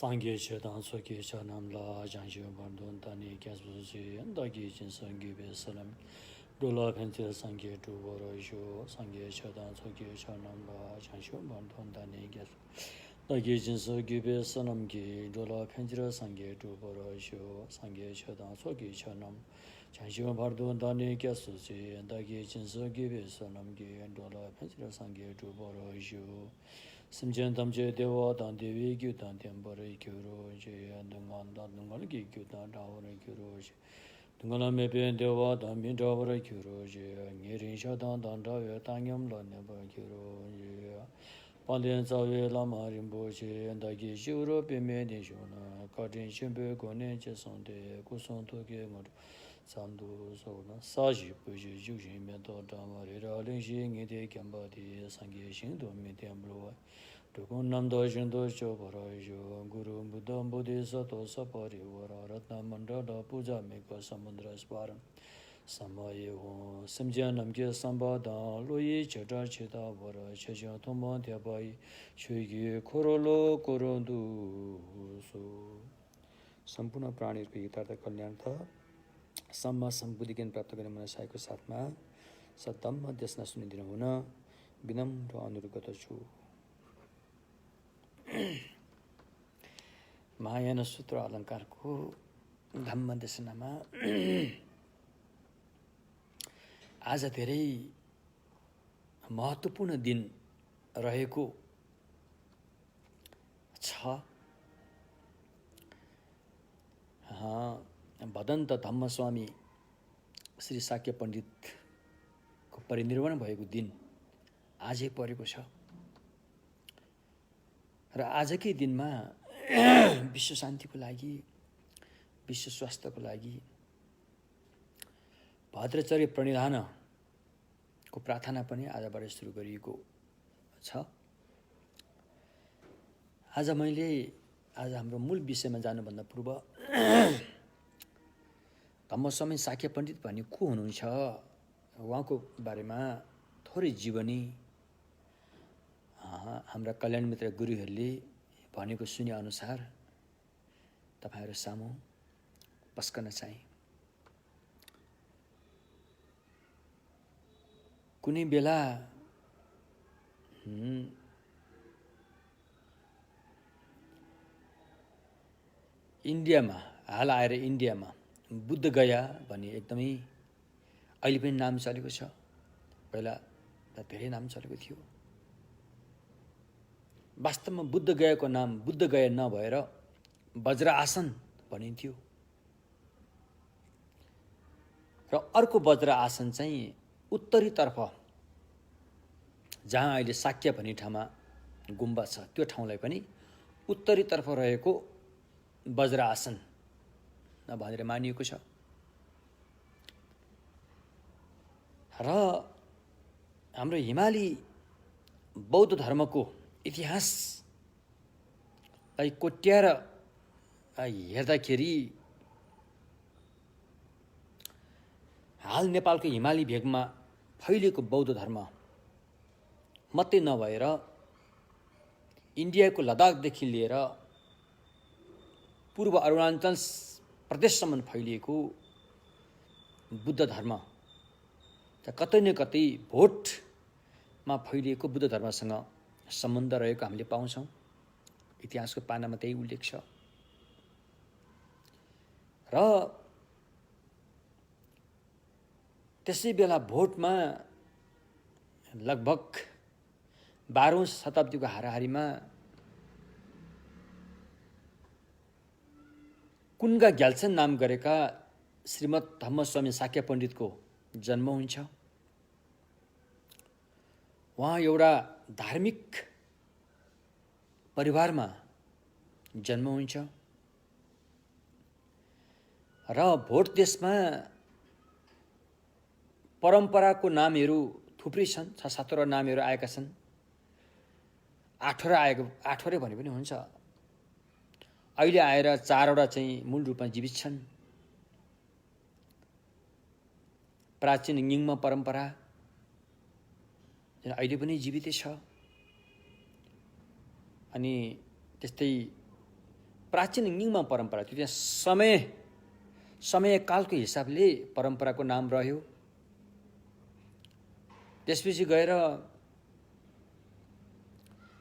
상계 제단 속에 전함라 장시원 반돈 단위 계속시 연다기 진성기베 사람 돌아 벤트 상계 두버러쇼 상계 제단 속에 전함라 장시원 반돈 단위 계속 나기 진성기베 사람기 돌아 벤트 상계 두버러쇼 상계 제단 속에 전함 장시원 반돈 단위 계속시 연다기 진성기베 사람기 돌아 벤트 상계 두버러쇼 심전 담제 대화 단대위 교단 템버의 교로 제 능한다 능한기 교단 다원의 교로 능한함에 변 대화 단민 다원의 교로 제 예린샤단 단다여 당염론의 교로 반된 자외 라마림보시 엔다기 시우로 변면이죠나 가진 신배 권의 제성대 고성도계 뭐 산도 소나 사지 부지 주심면도 담아리라 링시에 대견바디 상계 신도 미템로 도군 남도 신도 쇼버라이죠 구루 부담 보디사토 사파리 와라라타 만다다 부자 메가 사문드라 스파람 사마예호 심지어 남게 삼바다 로이 저자치다 버라 최저 통만 대바이 최기 코로로 कोरोन्दुसो सम्पूर्ण प्राणीहरूको हितार्थ कल्याणार्थ सम्म सम्बुद्धि ज्ञान प्राप्त गर्ने मनसायको साथमा सद्धम्म देशना सुनिदिनु हुन विनम्र अनुरोध गर्दछु। महायान सूत्र अलङ्कारको धम्म देशनामा आज धेरै महत्त्वपूर्ण दिन रहेको छ। भदन्त धम्मस्वामी श्री शाक्य पण्डितको परिनिर्वाण भएको दिन आजै परेको छ र आजकै दिनमा विश्व शान्तिको लागि, विश्व स्वास्थ्यको लागि भद्रचर्य प्रणिधानको प्रार्थना पनि आजबाट सुरु गरिएको छ। आज हाम्रो मूल विषयमा जानुभन्दा पूर्व धम्मस्वामी शाक्य पण्डित भन्ने को हुनुहुन्छ, उहाँको बारेमा थोरै जीवनी हाम्रा कल्याण मित्र गुरुहरूले भनेको सुने अनुसार तपाईहरु सामु पस्कन चाहे। कुनै बेला इन्डियामा हाल आएर इन्डियामा बुद्ध गया भन्ने एकदमै अहिले पनि नाम चलेको छ। पहिला त धेरै नाम चलेको थियो। वास्तवमा बुद्ध गयाको नाम बुद्ध गया नभएर वज्र आसन भनिन्थ्यो र अर्को वज्र आसन चाहिँ उत्तरीतर्फ जहाँ अहिले शाक्य भन्ने ठाउँमा गुम्बा छ त्यो ठाउँलाई पनि उत्तरीतर्फ रहेको वज्र आसन भनेर मानिएको छ। र हाम्रो हिमाली बौद्ध धर्मको इतिहासलाई कोट्याएर हेर्दाखेरि हाल नेपालको हिमाली भेगमा फैलिएको बौद्ध धर्म मात्रै नभएर इन्डियाको लद्दाखदेखि लिएर पूर्व अरुणाचल प्रदेशसम्म फैलिएको बुद्ध धर्म कतै न कतै भोटमा फैलिएको बुद्ध धर्मसँग सम्बन्ध रहेको हामीले पाउँछौँ। इतिहासको पानामा त्यही उल्लेख छ। र त्यसै बेला भोटमा लगभग 12औं शताब्दीको हाराहारीमा कुन्गा ग्याल्छन नाम गरेका श्रीमद् धम्मस्वामी शाक्य पण्डितको जन्म हुन्छ। उहाँ एउटा धार्मिक परिवारमा जन्म हुन्छ र भोट देशमा परम्पराको नामहरू थुप्रै छन्। 6-7 नामहरू आएका छन्। 8 भने पनि हुन्छ। अहिले आएर 4 चाहिँ मूल रूपमा जीवित छन्। प्राचीन निङ्म परम्परा अहिले पनि जीवितै छ। अनि त्यस्तै प्राचीन निङमा परम्परा थियो। त्यहाँ समयकालको हिसाबले परम्पराको नाम रह्यो। त्यसपछि गएर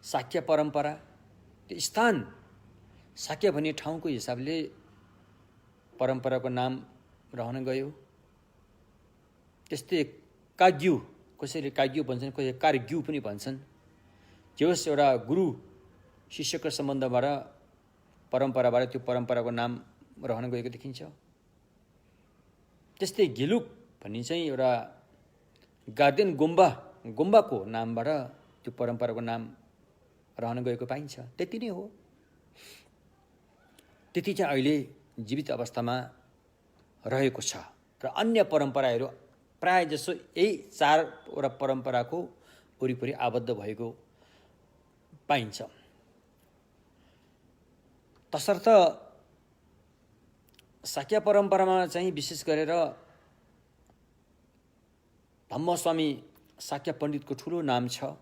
शाक्य परम्परा, त्यो स्थान शाक्य भन्ने ठाउँको हिसाबले परम्पराको नाम रहन गयो। त्यस्तै काग्यू, कसैले काग्यू भन्छन्, कसैले कारग्यू पनि भन्छन्। जे होस्, एउटा गुरु शिष्यको सम्बन्धबाट परम्पराबाट त्यो परम्पराको नाम रहन गएको देखिन्छ। त्यस्तै गिलुक भन्ने चाहिँ एउटा गार्देन गुम्बाको नामबाट त्यो परम्पराको नाम रहन गएको पाइन्छ। त्यति नै हो। त्यति चाहिँ अहिले जीवित अवस्थामा रहेको छ। र अन्य परम्पराहरू प्राय जसो यही 4वटा परम्पराको वरिपरि आबद्ध भएको पाइन्छ। तसर्थ शाक्य परम्परामा चाहिँ विशेष गरेर धम्मस्वामी शाक्य पण्डितको ठुलो नाम छ।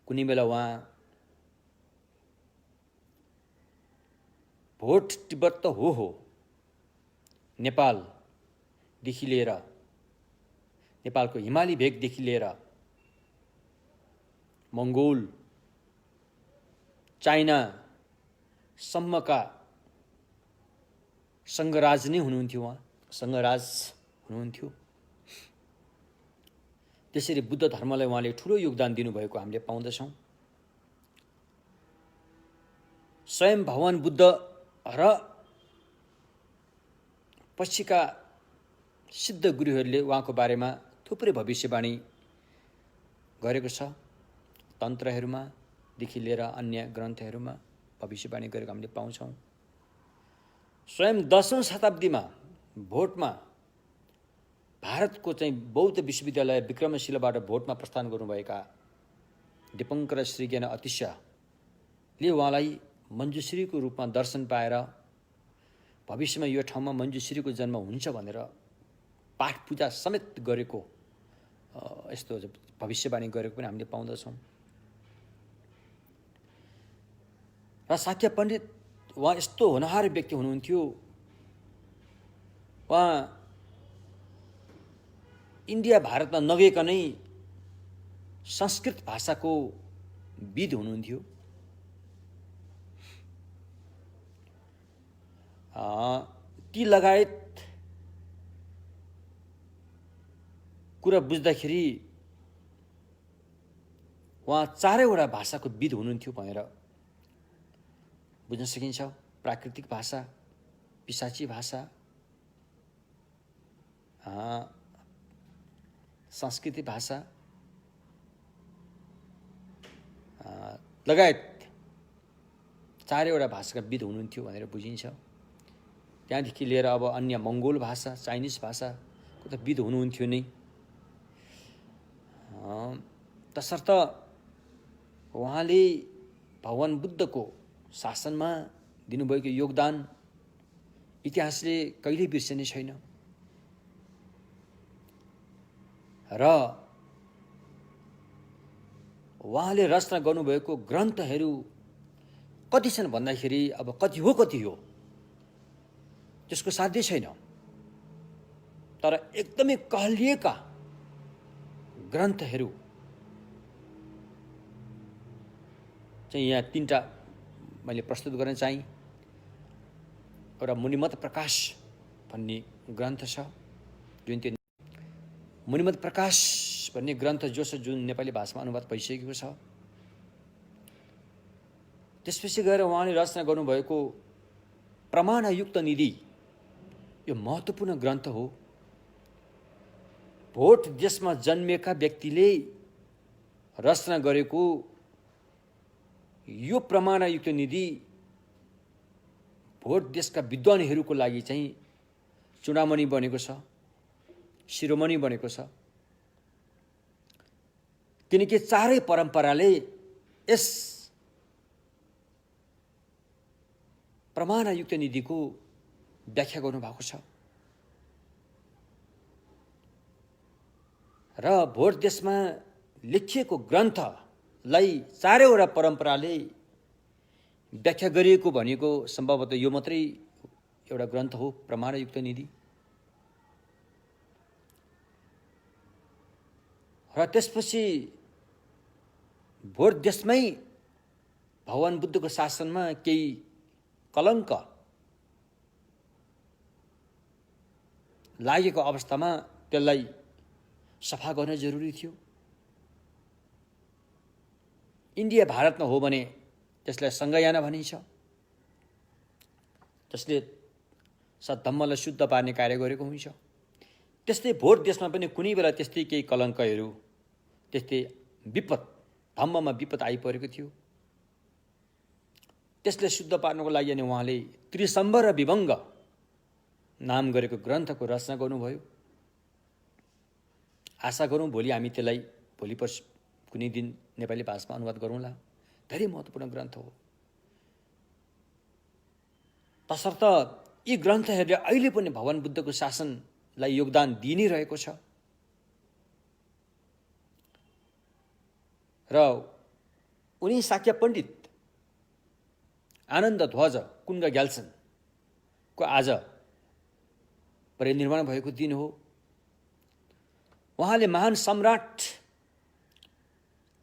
कुनै बेला उहाँ भोट तिब्बत त हो नेपालदेखि लिएर, नेपालको हिमाली भेगदेखि लिएर मङ्गोल, चाइनासम्मका सङ्घराज नै हुनुहुन्थ्यो। उहाँ सङ्घराज हुनुहुन्थ्यो। त्यसरी बुद्ध धर्मलाई उहाँले ठुलो योगदान दिनुभएको हामीले पाउँदछौँ। स्वयं भगवान बुद्ध र पछिका सिद्ध गुरुहरूले उहाँको बारेमा थुप्रै भविष्यवाणी गरेको छ। तन्त्रहरूमा देखि लिएर अन्य ग्रन्थहरूमा भविष्यवाणी गरेको हामीले पाउँछौँ। स्वयं 10औं शताब्दीमा भोटमा भारतको चाहिँ बौद्ध विश्वविद्यालय विक्रमशिलाबाट भोटमा प्रस्थान गर्नुभएका दिपङ्कर श्रीज्ञान अतिशयले उहाँलाई मञ्जुश्रीको रूपमा दर्शन पाएर भविष्यमा यो ठाउँमा मञ्जुश्रीको जन्म हुन्छ भनेर पाठ पूजा समेत गरेको, यस्तो भविष्यवाणी गरेको पनि हामीले पाउँदछौँ। र शाक्य पण्डित उहाँ यस्तो होनहार व्यक्ति हुनुहुन्थ्यो। उहाँ इन्डिया भारतमा नगइकनै संस्कृत भाषाको विद हुनुहुन्थ्यो। ती लगायत कुरा बुझ्दाखेरि उहाँ 4वटा भाषाको विद हुनुहुन्थ्यो भनेर बुझ्न सकिन्छ। प्राकृतिक भाषा, पिशाची भाषा, संस्कृति भाषा लगायत 4वटा भाषाका विद हुनुहुन्थ्यो भनेर बुझिन्छ। त्यहाँदेखि लिएर अब अन्य मङ्गोल भाषा, चाइनिज भाषाको त विद हुनुहुन्थ्यो नै। तसर्थ उहाँले भगवान बुद्धको शासनमा दिनुभएको योगदान इतिहासले कहिल्यै बिर्सने छैन। र उहाँले रचना गर्नुभएको ग्रन्थहरू कति छन् भन्दाखेरि अब कति हो त्यसको साध्य छैन। तर एकदमै कहलिएका ग्रन्थहरू चाहिँ यहाँ 3टा मैले प्रस्तुत गर्न चाहिँ। एउटा मुनिमत प्रकाश भन्ने ग्रन्थ छ, जुन त्यो मुनिमत प्रकाश भन्ने ग्रन्थ जो छ, जुन नेपाली भाषामा अनुवाद भइसकेको छ। त्यसपछि गएर उहाँले रचना गर्नुभएको प्रमाणयुक्त निधि, यो महत्त्वपूर्ण ग्रन्थ हो। भोट देशमा जन्मेका व्यक्तिले रचना गरेको यो प्रमाणयुक्त निधि भोट देशका विद्वानहरूको लागि चाहिँ चूडामणि बनेको छ, शिरोमणि बनेको छ। किनकि 4 परम्पराले यस प्रमाणयुक्त निधिको व्याख्या गर्नुभएको छ। र भोट देशमा लेखिएको ग्रन्थलाई 4वटा परम्पराले व्याख्या गरिएको भनेको सम्भवतः यो मात्रै एउटा ग्रन्थ हो, प्रमाणयुक्त निधि। र त्यसपछि भोट देशमै भगवान बुद्धको शासनमा केही कलङ्क लागेको अवस्थामा त्यसलाई सफा गर्न जरुरी थियो। इन्डिया भारतमा हो भने त्यसलाई सङ्घयाना भनिन्छ, जसले सद्धम्मलाई शुद्ध पार्ने कार्य गरेको हुन्छ। त्यस्तै भोट देशमा पनि कुनै बेला त्यस्तै केही कलङ्कहरू, त्यस्तै विपद, धम्ममा विपद आइपरेको थियो। त्यसले शुद्ध पार्नको लागि अनि उहाँले त्रिसम्बर र विभङ्ग नाम गरेको ग्रन्थको रचना गर्नुभयो। आशा गरौँ भोलि हामी त्यसलाई भोलि पर्सि कुनै दिन नेपाली भाषामा अनुवाद गरौँला। धेरै महत्त्वपूर्ण ग्रन्थ हो। तसर्थ यी ग्रन्थहरूले अहिले पनि भगवान बुद्धको शासनलाई योगदान दिइ नै रहेको छ। र उनी शाक्य पण्डित आनन्द ध्वज कुङ्ग ग्याल्सन आज परिनिर्वाण भएको दिन हो। उहाँले महान सम्राट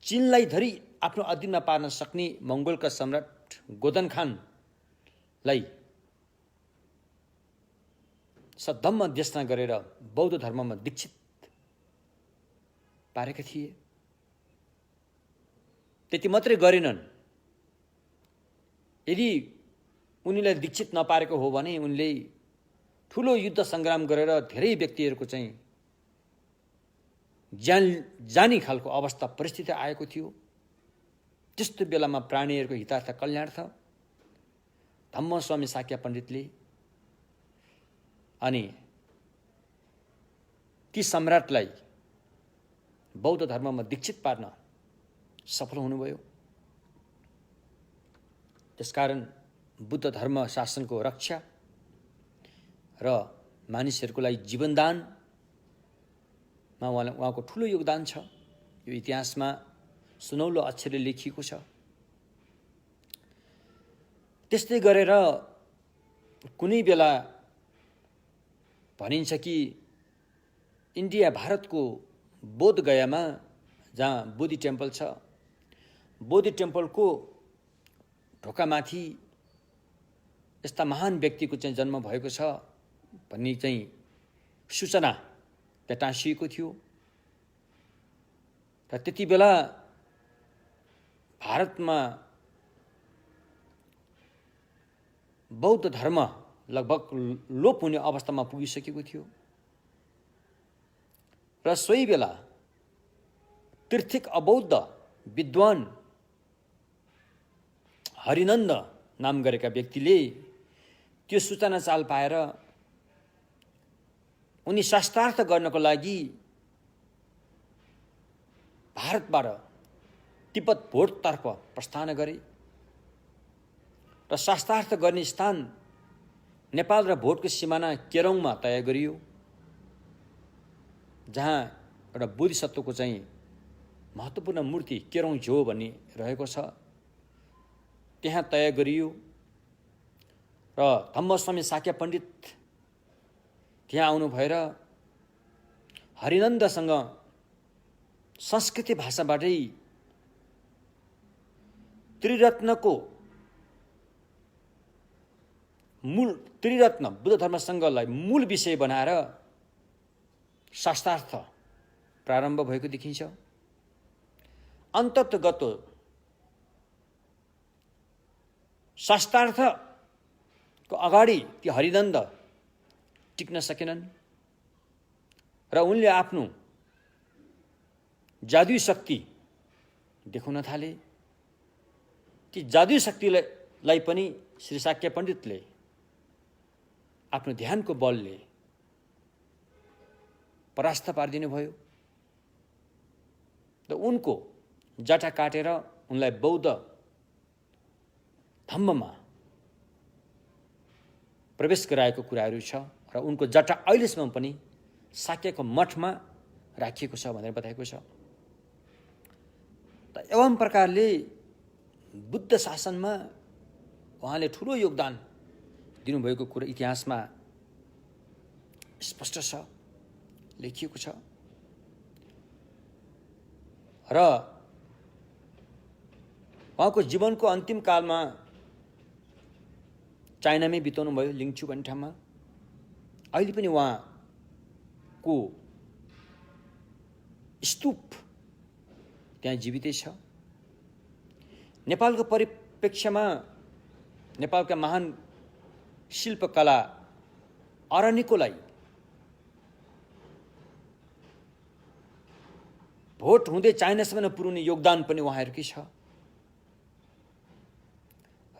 चीनलाई धरि आफ्नो अधीनमा पार्न सक्ने मङ्गोलका सम्राट गोदन खानलाई सद्धम्म देशना गरेर बौद्ध धर्ममा दीक्षित पारेका थिए। त्यति मात्रै गरेनन्, यदि उनीलाई दीक्षित नपारेको हो भने उनले ठुलो युद्ध सङ्ग्राम गरेर धेरै व्यक्तिहरूको चाहिँ ज्यान जाने खालको अवस्था परिस्थिति आएको थियो। त्यस्तो बेलामा प्राणीहरूको हितार्थ कल्याणार्थ धम्मस्वामी शाक्य पण्डितले अनि ती सम्राटलाई बौद्ध धर्ममा दीक्षित पार्न सफल हुनुभयो। त्यसकारण बुद्ध धर्म शासनको रक्षा र मानिसहरूको लागि जीवनदानमा उहाँको ठुलो योगदान छ। यो इतिहासमा सुनौलो अक्षरले लेखिएको छ। त्यस्तै गरेर कुनै बेला भनिन्छ कि इन्डिया भारतको बोध गयामा जहाँ बोधि टेम्पल छ, बोधि टेम्पलको ढोकामाथि यस्ता महान व्यक्तिको चाहिँ जन्म भएको छ भन्ने चाहिँ सूचना त्यहाँ टाँसिएको थियो। र त्यति बेला भारतमा बौद्ध धर्म लगभग लोप हुने अवस्थामा पुगिसकेको थियो। र सोही बेला तीर्थिक अबौद्ध विद्वान हरिनन्द नाम गरेका व्यक्तिले त्यो सूचना चाल पाएर उनी शास्त्रार्थ गर्नको लागि भारतबाट तिब्बत भोटतर्फ प्रस्थान गरे। र शास्त्रार्थ गर्ने स्थान नेपाल र भोटको सिमाना केरौङमा तय गरियो, जहाँ एउटा बोधिसत्वको चाहिँ महत्त्वपूर्ण मूर्ति केरौङ झो भन्ने रहेको छ, त्यहाँ तय गरियो। र धम्मस्वामी शाक्य पण्डित त्यहाँ आउनु भएर हरिनन्दसँग संस्कृत भाषाबाटै त्रिरत्नको मूल त्रिरत्न बुद्ध धर्मसँगलाई मूल विषय बनाएर शास्त्रार्थ प्रारम्भ भएको देखिन्छ। अन्ततगत शास्त्रार्थको अगाडि ती हरिनन्द टिक्न सकेनन् र उनले आफ्नो जादुई शक्ति देखाउन थाले। ती जादुई शक्तिलाई पनि श्री शाक्य पण्डितले आफ्नो ध्यानको बलले परास्त पारिदिनु भयो। र उनको जटा काटेर उनलाई बौद्ध धम्ममा प्रवेश गराएको कुराहरू छ। र उनको जटा अहिलेसम्म पनि शाक्यको मठमा राखिएको छ भनेर बताएको छ। त एवं प्रकारले बुद्ध शासनमा उहाँले ठुलो योगदान दिनुभएको कुरा इतिहासमा स्पष्ट छ, लेखिएको छ। र उहाँको जीवनको अन्तिम कालमा चाइनामै बिताउनु भयो, लिङचु भन्ने ठाउँमा। अहिले पनि उहाँको स्तूप त्यहाँ जीवितै छ। नेपालको परिप्रेक्ष्यमा नेपालका महान शिल्पकला अरण्यकोलाई भोट हुँदै चाइनासम्म नपुर्याउने योगदान पनि उहाँहरूकै छ।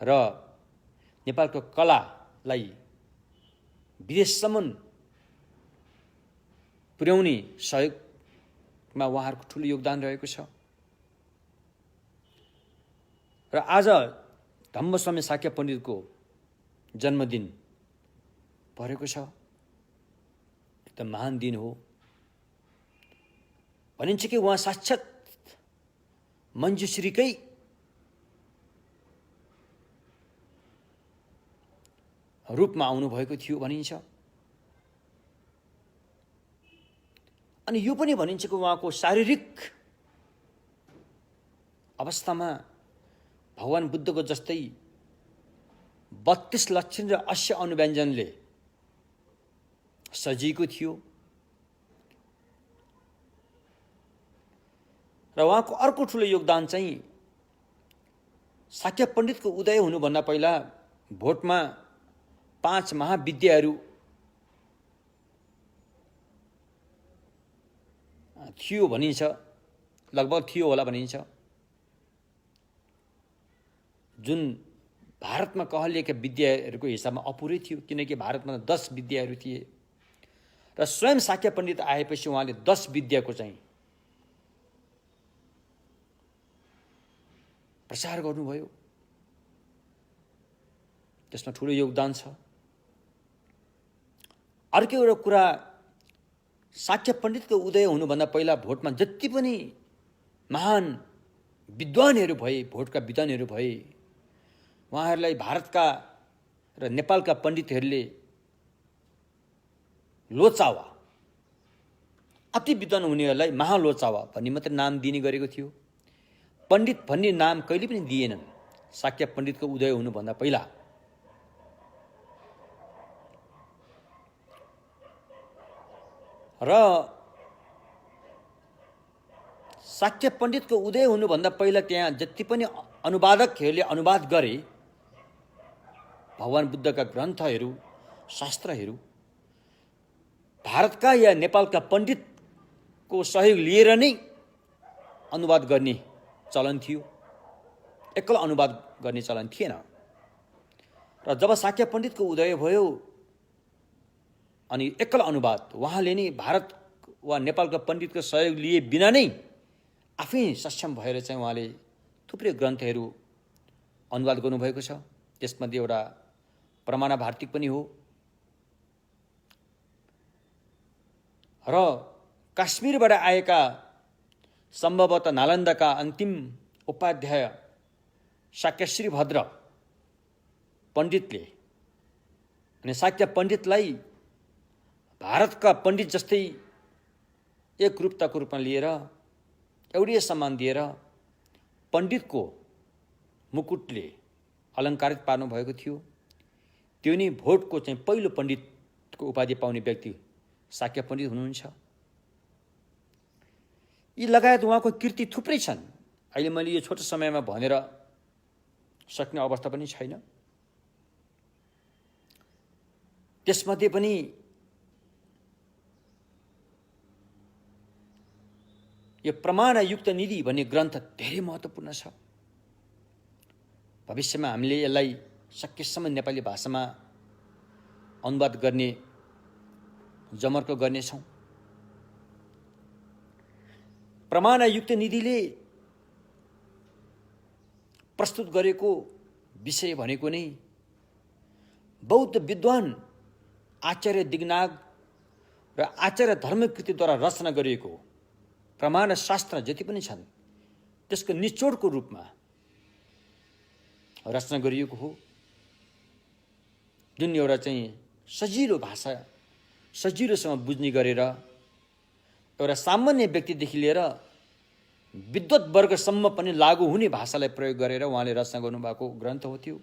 र नेपालको कलालाई विदेशसम्म पुर्याउने सहयोगमा उहाँहरूको ठुलो योगदान रहेको छ। र आज धम्मस्वामी साक्य पण्डितको जन्मदिन परेको छ। एकदम महान दिन हो। भनिन्छ कि उहाँ साक्षात् मञ्जुश्रीकै रूपमा आउनुभएको थियो भनिन्छ। अनि यो पनि भनिन्छ कि उहाँको शारीरिक अवस्थामा भगवान बुद्धको जस्तै 32 लक्षण र 80 अनुव्यञ्जनले सजिएको थियो। र उहाँको अर्को ठुलो योगदान चाहिँ साक्य पण्डितको उदय हुनुभन्दा पहिला भोटमा 5 महाविद्याहरू थियो भनिन्छ, लगभग थियो होला भनिन्छ, जुन भारतमा कहलिएका विद्याहरूको हिसाबमा अपुरै थियो, किनकि भारतमा 10 विद्याहरू थिए। र स्वयं साक्य पण्डित आएपछि उहाँले 10 विद्याको चाहिँ प्रचार गर्नुभयो। त्यसमा ठुलो योगदान छ। अर्को एउटा कुरा, साक्य पण्डितको उदय हुनुभन्दा पहिला भोटमा जति पनि महान विद्वानहरू भए, भोटका विद्वानहरू भए, उहाँहरूलाई भारतका र नेपालका पण्डितहरूले लोचावा, अति विद्वान हुनेहरूलाई महालोचावा भन्ने मात्रै नाम दिने गरेको थियो। पण्डित भन्ने नाम कहिले पनि दिएनन् साक्य पण्डितको उदय हुनुभन्दा पहिला। र साक्य पण्डितको उदय हुनुभन्दा पहिला त्यहाँ जति पनि अनुवादकहरूले अनुवाद गरे भगवान बुद्धका ग्रन्थहरू, शास्त्रहरू, भारतका या नेपालका पण्डितको सहयोग लिएर नै अनुवाद गर्ने चलन थियो। एकल अनुवाद गर्ने चलन थिएन। र जब साक्य पण्डितको उदय भयो अनि एकल अनुवाद, उहाँले नै भारत वा नेपालका पण्डितको सहयोग लिए बिना नै आफै सक्षम भएर चाहिँ उहाँले थुप्रै ग्रन्थहरू अनुवाद गर्नुभएको छ। त्यसमध्ये एउटा प्रमाण भारती पनि हो। र काश्मीरबाट आएका सम्भवतः नालन्दाका अन्तिम उपाध्याय शाक्यश्री भद्र पण्डितले अनि साक्य पण्डितलाई भारतका पण्डित जस्तै एकरूपताको रूपमा लिएर एउटै सम्मान दिएर पण्डितको मुकुटले अलङ्कारित पार्नु भएको थियो। त्यो नै भोटको चाहिँ पहिलो पण्डितको उपाधि पाउने व्यक्ति साक्य पण्डित हुनुहुन्छ। यी लगायत उहाँको कृति थुप्रै छन्। अहिले मैले यो छोटो समयमा भनेर सक्ने अवस्था पनि छैन। त्यसमध्ये पनि यो प्रमाणयुक्त निधि भन्ने ग्रन्थ धेरै महत्त्वपूर्ण छ। भविष्यमा हामीले यसलाई सकेसम्म नेपाली भाषामा अनुवाद गर्ने जमर्को गर्नेछौँ। प्रमाणयुक्त निधिले प्रस्तुत गरेको विषय भनेको नै बौद्ध विद्वान आचार्य दिगनाग र आचार्य धर्मकृतिद्वारा रचना गरिएको प्रमाण शास्त्र जति पनि छन् त्यसको निचोडको रूपमा रचना गरिएको हो। जुन एउटा चाहिँ सजिलो भाषा, सजिलोसँग बुझ्ने गरेर एउटा सामान्य व्यक्तिदेखि लिएर विद्वत वर्गसम्म पनि लागू हुने भाषालाई प्रयोग गरेर उहाँले रचना गर्नुभएको ग्रन्थ हो त्यो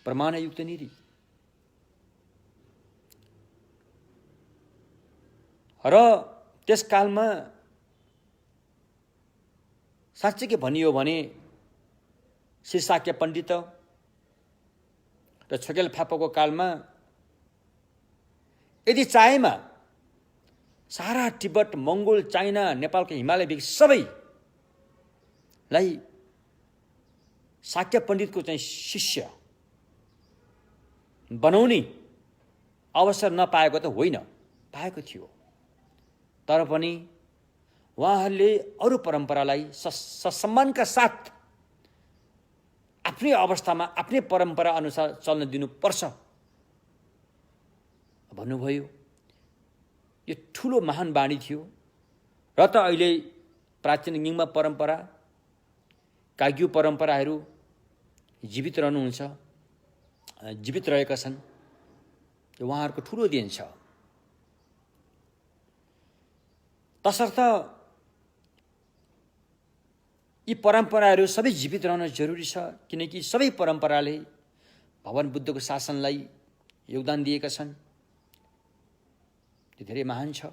प्रमाणयुक्त नीति। र त्यस कालमा साँच्चै के भनियो भने श्री शाक्य पण्डित र छोकेल फापाको कालमा यदि चाहेमा सारा तिब्बत, मङ्गोल, चाइना, नेपालको हिमालय सबैलाई शाक्य पण्डितको चाहिँ शिष्य बनाउने अवसर नपाएको त होइन, पाएको थियो। तर पनि उहाँहरूले अरू परम्परालाई ससम्मानका साथ आफ्नै अवस्थामा आफ्नै परम्परा अनुसार चल्न दिनुपर्छ भन्नुभयो। यो ठुलो महान बाणी थियो। र त अहिले प्राचीन यिङमा परम्परा, काग्यू परम्पराहरू जीवित रहनुहुन्छ, जीवित रहेका छन्। यो उहाँहरूको ठुलो देन छ। तसर्थ यी परम्पराहरू सबै जीवित रहन जरुरी छ, किनकि सबै परम्पराले भगवान बुद्धको शासनलाई योगदान दिएका छन्। त्यो धेरै महान छ।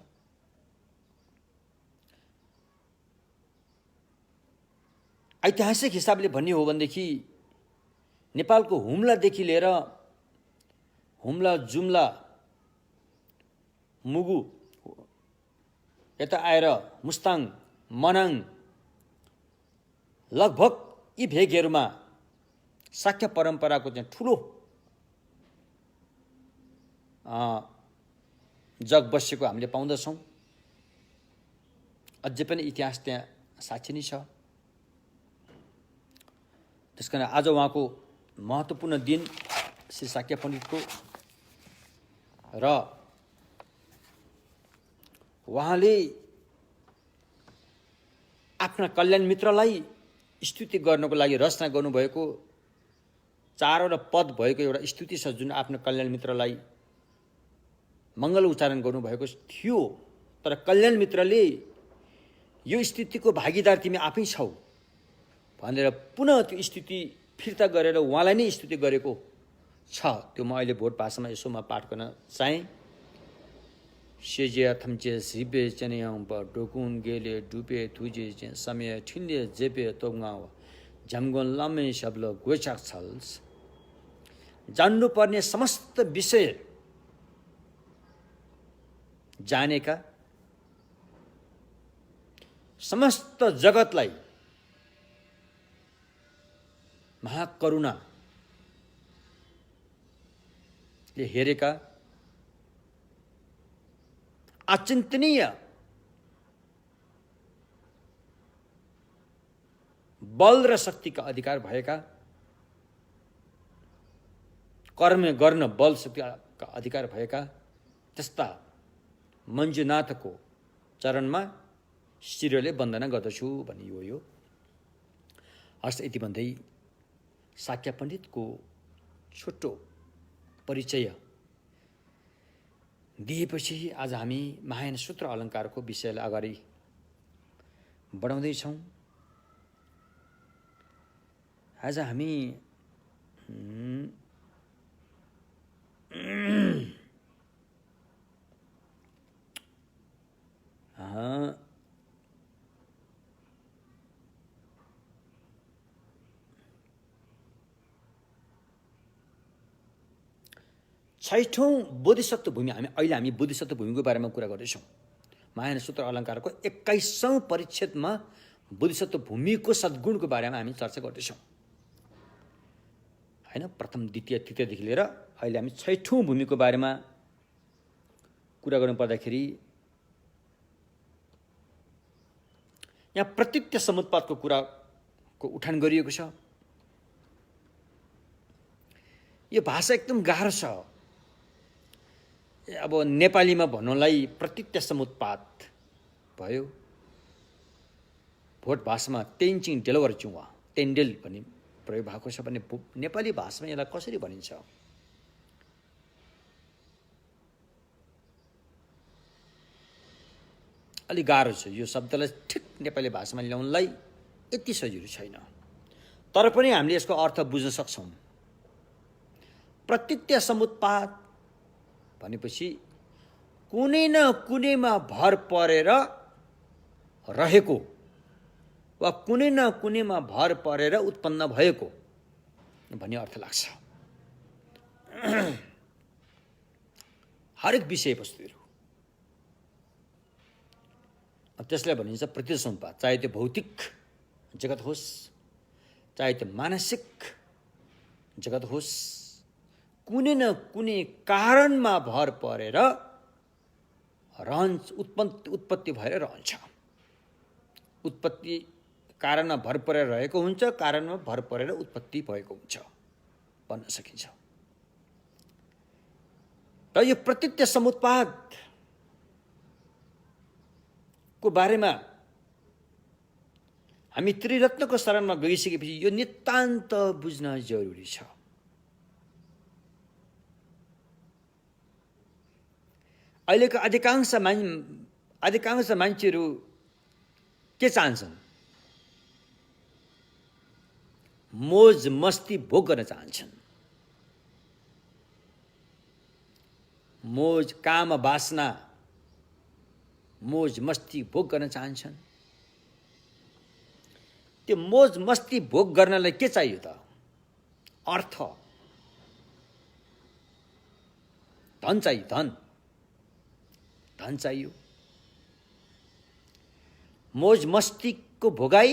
ऐतिहासिक हिसाबले भन्ने हो भनेदेखि नेपालको हुम्लादेखि लिएर हुम्ला, जुम्ला, मुगु, यता आएर मुस्ताङ, मनाङ, लगभग यी भेगहरूमा शाक्य परम्पराको चाहिँ ठुलो जग बसेको हामीले पाउँदछौँ। अझै पनि इतिहास त्यहाँ साक्षी नै छ। त्यसकारण आज उहाँको महत्त्वपूर्ण दिन श्री शाक्य पण्डितको, र उहाँले आफ्ना कल्याण मित्रलाई स्तुति गर्नको लागि रचना गर्नुभएको 4वटा पद भएको एउटा स्तुति छ, जुन आफ्नो कल्याण मित्रलाई मङ्गल उच्चारण गर्नुभएको थियो। तर कल्याण मित्रले यो स्तुतिको भागीदार तिमी आफै छौ भनेर पुनः त्यो स्तुति फिर्ता गरेर उहाँलाई नै स्तुति गरेको छ। त्यो म अहिले भोट भाषामा यसोमा पाठ गर्न चाहेँ। सेजे थम्चे झिपे चेन्याङ डोकुन गेले डुपे थुजे समय ठिन्ले जेपे तोगाव झम्गोन लामे शब्द गोचाक छल्स। जान्नुपर्ने समस्त विषय जानेका, समस्त जगतलाई महाकरुणाले हेरेका, अचिन्तनीय बल र शक्तिका अधिकार भएका, कर्म गर्न बल शक्तिका अधिकार भएका त्यस्ता मञ्जुनाथको चरणमा शिरले वन्दना गर्दछु भनियो। यो हस्, यति भन्दै शाक्य पण्डितको छोटो परिचय दिएपछि आज हामी महायान सूत्र अलङ्कारको विषयलाई अगाडि बढाउँदैछौँ। आज हामी छैठौँ बोधिसत्व भूमि, अहिले हामी बोधिसत्व भूमिको बारेमा कुरा गर्दैछौँ। महायान सूत्र अलङ्कारको 21औं परिच्छेदमा बोधिसत्व भूमिको सद्गुणको बारेमा हामी चर्चा गर्दैछौँ हैन। प्रथम, द्वितीय, तृतीयदेखि लिएर अहिले हामी छैठौँ भूमिको बारेमा कुरा गर्नु पर्दाखेरि यहाँ प्रतीत्य समुत्पादको कुराको उठान गरिएको छ। यो भाषा एकदम गाह्रो छ। अब नेपालीमा भन्नुलाई प्रतीत्य समुत्पाद भयो, भोट भाषामा तेन्चिङ डेलवर चुवा तेन्डेल भन्ने प्रयोग भएको छ भने नेपाली भाषामा यसलाई कसरी भनिन्छ? अलि गाह्रो छ। यो शब्दलाई ठिक नेपाली भाषामा ल्याउनलाई यति सजिलो छैन, तर पनि हामीले यसको अर्थ बुझ्न सक्छौँ। प्रतीत्य समुत्पाद भनेपछि कुनै न कुनैमा भर परेर रहेको वा कुनै न कुनैमा भर परेर उत्पन्न भएको भन्ने अर्थ लाग्छ। हरेक विषयवस्तुहरू त्यसलाई भनिन्छ प्रतीत्य समुत्पाद। चाहे त्यो भौतिक जगत होस्, चाहे त्यो मानसिक जगत होस्, कुनै न कुनै कारणमा भर परेर रहन्छ, उत्पत्ति भएर रहन्छ। उत्पत्ति कारणमा भर परेर रहेको हुन्छ, कारणमा भर परेर उत्पत्ति भएको हुन्छ भन्न सकिन्छ। र यो प्रतीत्य समुत्पाद को बारेमा हामी त्रिरत्नको शरणमा गइसकेपछि यो नितान्त बुझ्न जरुरी छ। अहिलेको अधिकांश मान्छेहरू के चाहन्छन्? मोज मस्ती भोग गर्न चाहन्छन्। मोज काम वासना मोज मस्ती भोग गर्न चाहन्छन्। त्यो मोज मस्ती भोग गर्नलाई के चाहियो त? अर्थ, धन चाहियो। धन चाहियो। मोज मस्तीको भोगाई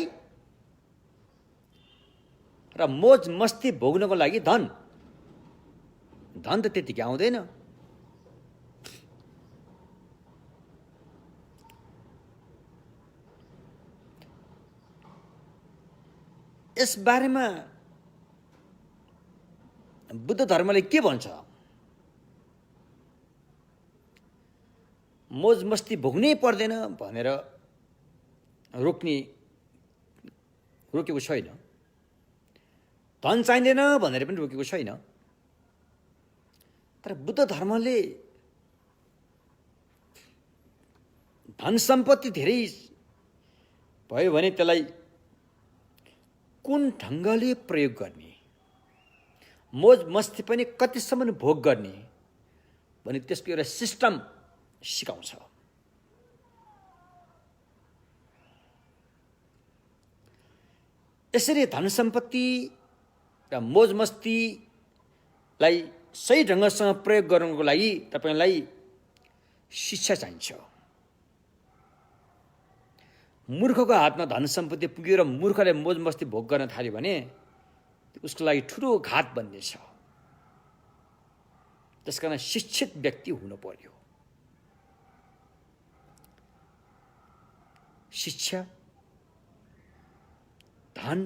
र मोज मस्ती भोग्नको लागि धन त त्यतिकै आउँदैन। यस बारेमा बुद्ध धर्मले के भन्छ? मोज मस्ती भोग्नै पर्दैन भनेर रोकेको छैन। धन चाहिँदैन भनेर पनि रोकेको छैन। तर बुद्ध धर्मले धन सम्पत्ति धेरै भयो भने त्यसलाई कुन ढङ्गले प्रयोग गर्ने, मोज मस्ती पनि कतिसम्म भोग गर्ने भने त्यसको एउटा सिस्टम सिकाउँछ। यसरी धन सम्पत्ति र मोज मस्तीलाई सही ढङ्गसँग प्रयोग गर्नको लागि तपाईलाई शिक्षा चाहिन्छ। मूर्खको हातमा धन सम्पत्ति पुग्यो र मूर्खले मोज मस्ती भोग गर्न थाल्यो भने उसको लागि ठुलो घात बन्नेछ। त्यसकारण शिक्षित व्यक्ति हुनु पर्यो। शिक्षा, धन,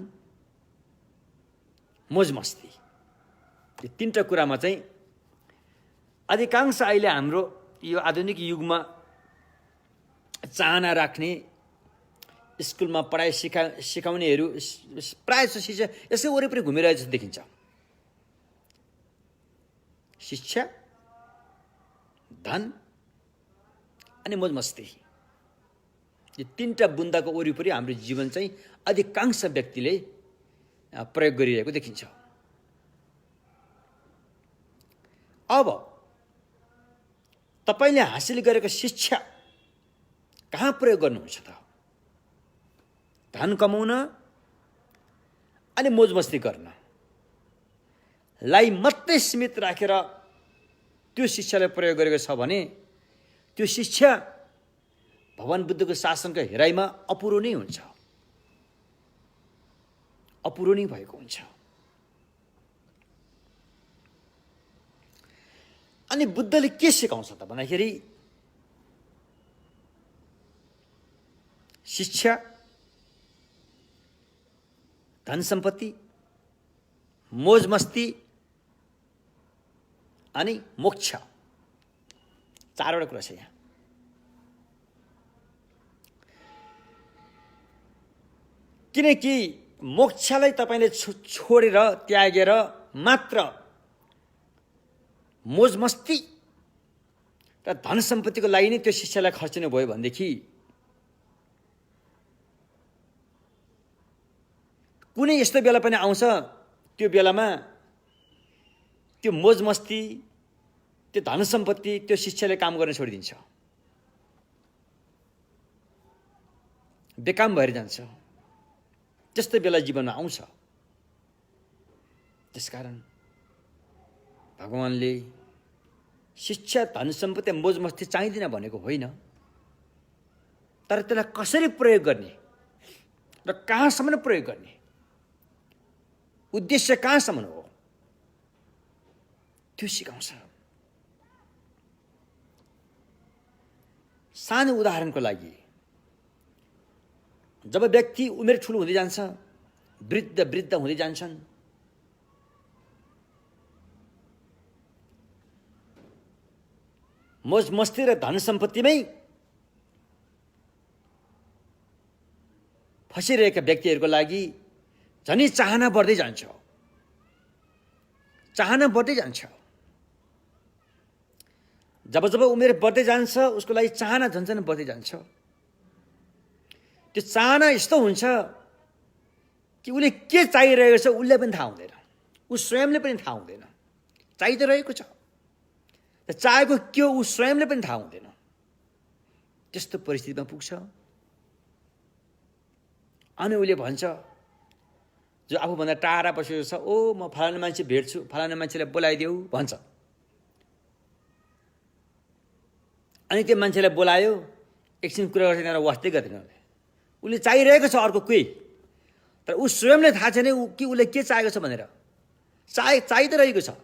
मोज मस्ती, यो तीनटा कुरामा चाहिँ अधिकांश अहिले हाम्रो यो आधुनिक युगमा चाहना राख्ने, स्कुलमा पढाइ सिकाउनेहरू प्रायः जस्तो शिक्षा यसै वरिपरि घुमिरहेको जस्तो देखिन्छ। शिक्षा, धन अनि मोज मस्ती, यो तीनटा बुन्दाको वरिपरि हाम्रो जीवन चाहिँ अधिकांश व्यक्तिले प्रयोग गरिरहेको देखिन्छ। अब तपाईले हासिल गरेको शिक्षा कहाँ प्रयोग गर्नुहुन्छ त? धन कमाउन अनि मोज मस्ती गर्नलाई मात्रै सीमित राखेर त्यो शिक्षालाई प्रयोग गरेको छ भने त्यो शिक्षा भगवान बुद्धको शासनको हेराइमा अपुरो नै हुन्छ, अपुरो नै भएको हुन्छ। अनि बुद्धले के सिकाउँछ त भन्दाखेरि शिक्षा, धन सम्पत्ति, मोज मस्ती अनि मोक्ष, चारवटा कुरा छ यहाँ। किनकि मोक्षलाई तपाईले छोडेर त्यागेर मात्र मोज मस्ती र धन सम्पत्तिको लागि नै त्यो शिक्षालाई खर्चिनु भयो भनेदेखि कुनै यस्तो बेला पनि आउँछ, त्यो बेलामा त्यो मोजमस्ती, त्यो धन सम्पत्ति, त्यो शिक्षाले काम गर्न छोडिदिन्छ, बेकाम भएर जान्छ। त्यस्तो बेला जीवनमा आउँछ। त्यसकारण भगवानले शिक्षा, धन सम्पत्ति, मोजमस्ती चाहिँदैन भनेको होइन, तर त्यसलाई कसरी प्रयोग गर्ने र कहाँसम्म प्रयोग गर्ने, उद्देश्य कहाँसम्म हो, त्यो सिकाउँछ। सानो उदाहरणको लागि, जब व्यक्ति उमेर ठुलो हुँदै जान्छ, वृद्ध हुँदै जान्छन्, मोज मस्ती र धन सम्पत्तिमै फसिरहेका व्यक्तिहरूको लागि झनै चाहना बढ्दै जान्छ, चाहना बढ्दै जान्छ। जब जब उमेर बढ्दै जान्छ, उसको लागि चाहना झन्झन बढ्दै जान्छ। त्यो चाहना यस्तो हुन्छ कि उसले के चाहिरहेको छ उसले पनि थाहा हुँदैन, ऊ स्वयंले पनि थाहा हुँदैन। चाहि त रहेको छ, चाहेको के हो ऊ स्वयंले पनि थाहा हुँदैन। त्यस्तो परिस्थितिमा पुग्छ। अनि उसले भन्छ, जो आफूभन्दा टाढा बसेको छ, ओ म फलाना मान्छे भेट्छु, फलाना मान्छेलाई बोलाइदेऊ भन्छ। अनि त्यो मान्छेलाई बोलायो, एकछिन कुरा गर्छ, त्यहाँबाट वास्तै गर्दैन। उसले चाहिरहेको छ अर्को कोही, तर ऊ स्वयंले थाहा छैन कि उसले के चाहेको छ भनेर। चाहि त रहेको छ,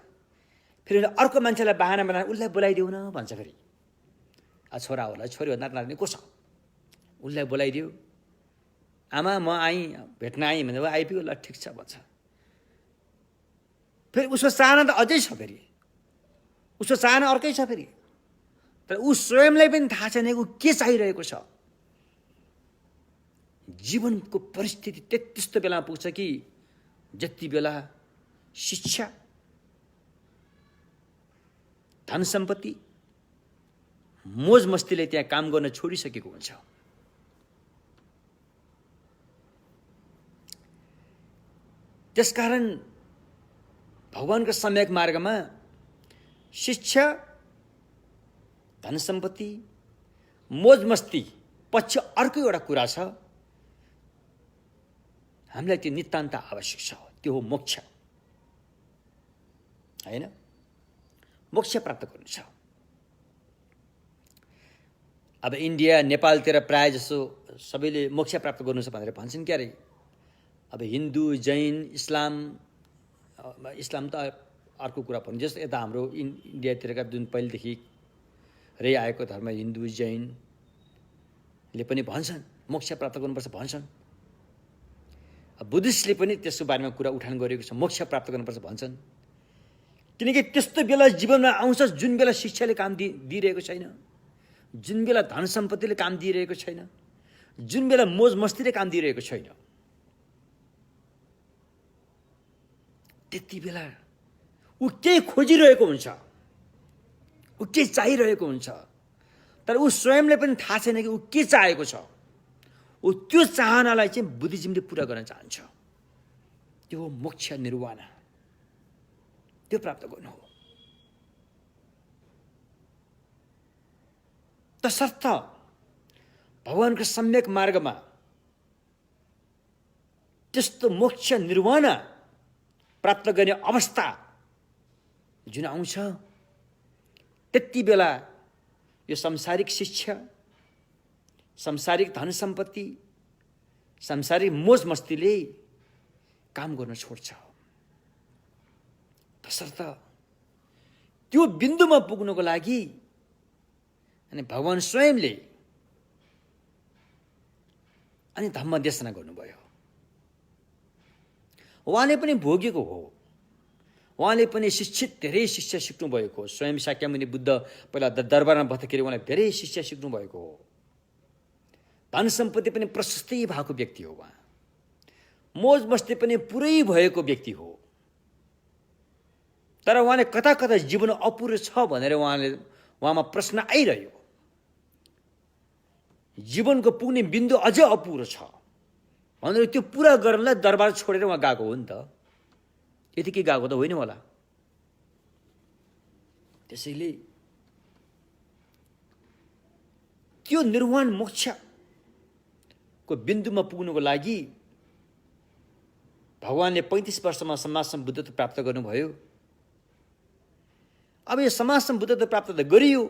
फेरि अर्को मान्छेलाई बाहना बनाएर उसलाई बोलाइदेऊ न भन्छ। फेरि छोरा होला, छोरी भन्दा नाच्ने को छ, उसलाई बोलाइदेऊ। आमा म भेट्न आएँ भने आइपुग्यो, ल ठिक छ भन्छ। फेरि उसको चाहना त अझै छ, फेरि उसको चाहना अर्कै छ फेरि, तर ऊ स्वयंलाई पनि थाहा छैन ऊ के चाहिरहेको छ। जीवनको परिस्थिति त्यस्तो बेलामा पुग्छ कि जति बेला शिक्षा, धन सम्पत्ति, मोज मस्तीले त्यहाँ काम गर्न छोडिसकेको हुन्छ। त्यसकारण भगवानको सम्यक मार्गमा शिक्षा, धन सम्पत्ति, मोज मस्ती पक्ष अर्को एउटा कुरा छ, हामीलाई त्यो नितान्त आवश्यक छ। त्यो हो मोक्ष, हैन? मोक्ष प्राप्त गर्नु छ। अब इन्डिया, नेपालतिर प्राय जसो सबैले मोक्ष प्राप्त गर्नु छ भनेर भन्छन् क्यारे। अब हिन्दू, जैन, इस्लाम त अर्को कुरा भन्नु। जस्तो यता हाम्रो इन्डियातिरका जुन पहिलेदेखि रही आएको धर्म, हिन्दू, जैनले पनि भन्छन् मोक्ष प्राप्त गर्नुपर्छ भन्छन्। बुद्धिस्टले पनि त्यसको बारेमा कुरा उठान गरेको छ, मोक्ष प्राप्त गर्नुपर्छ भन्छन्। किनकि त्यस्तो बेला जीवनमा आउँछ जुन बेला शिक्षाले काम दिइरहेको छैन, जुन बेला धन सम्पत्तिले काम दिइरहेको छैन, जुन बेला मोज मस्तीले काम दिइरहेको छैन। त्यति बेला ऊ केही खोजिरहेको हुन्छ, ऊ के चाहिरहेको हुन्छ, तर ऊ स्वयंले पनि थाहा छैन कि ऊ के चाहेको छ। ऊ त्यो चाहनालाई चाहिँ बुद्धिज्मले पुरा गर्न चाहन्छ। त्यो हो मोक्ष, निर्वाण, त्यो प्राप्त गर्नु हो। तसर्थ भगवानको सम्यक मार्गमा त्यस्तो मोक्ष, निर्वाण प्राप्त गर्ने अवस्था जुन आउँछ, त्यति बेला यो सांसारिक शिक्षा, सांसारिक धन सम्पत्ति, सांसारिक मोज मस्तीले काम गर्न छोड्छ। तसर्थ त्यो बिन्दुमा पुग्नको लागि अनि भगवान स्वयंले अनि धम्म देशना गर्नुभयो। उहाँले पनि भोगेको हो, उहाँले पनि शिक्षित, धेरै शिक्षा सिक्नु भएको हो। स्वयं शाक्यमुनि बुद्ध पहिला दरबारमा बस्दाखेरि उहाँले धेरै शिक्षा सिक्नु भएको हो। धन सम्पत्ति पनि प्रशस्तै भएको व्यक्ति हो। उहाँ मोज मस्ती पनि पुरै भएको व्यक्ति हो। तर उहाँले कता कता जीवन अपुरो छ भनेर उहाँमा प्रश्न आइरह्यो। जीवनको पुग्ने बिन्दु अझै अपुरो छ, भनेर त्यो पुरा गर्नलाई दरबार छोडेर उहाँ गएको हो नि त। यतिकै गएको त होइन होला। त्यसैले त्यो निर्वाण मोक्षको बिन्दुमा पुग्नुको लागि भगवानले 35 वर्षमा समाज सम्बुद्धत्व प्राप्त गर्नुभयो। अब यो समाज सम्बुद्धत्व प्राप्त त गरियो,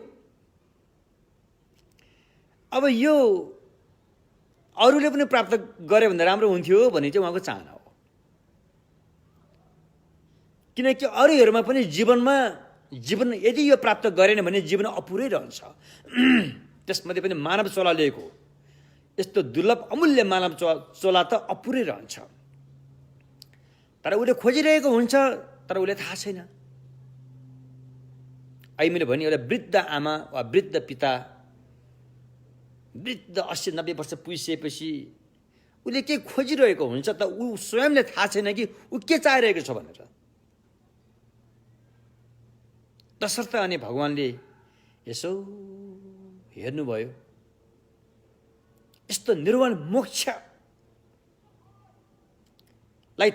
अब यो अरूले पनि प्राप्त गरे भने राम्रो हुन्थ्यो भन्ने चाहिँ उहाँको चाहना हो। किनकि अरूहरूमा पनि जीवन यदि यो प्राप्त गरेन भने जीवन अपुरै रहन्छ। त्यसमध्ये पनि मानव चोला लिएको यस्तो दुर्लभ अमूल्य मानव चोला त अपुरै रहन्छ। तर उसले खोजिरहेको हुन्छ, तर उसले थाहा छैन। अहिले मैले भने एउटा वृद्ध आमा वा वृद्ध पिता, वृद्ध 80-90 वर्ष पुगिसकेपछि उसले के खोजिरहेको हुन्छ त ऊ स्वयंले थाहा छैन कि ऊ के चाहिरहेको छ भनेर। तसर्थ अनि भगवानले यसो हेर्नुभयो, यस्तो निर्वाण मोक्षलाई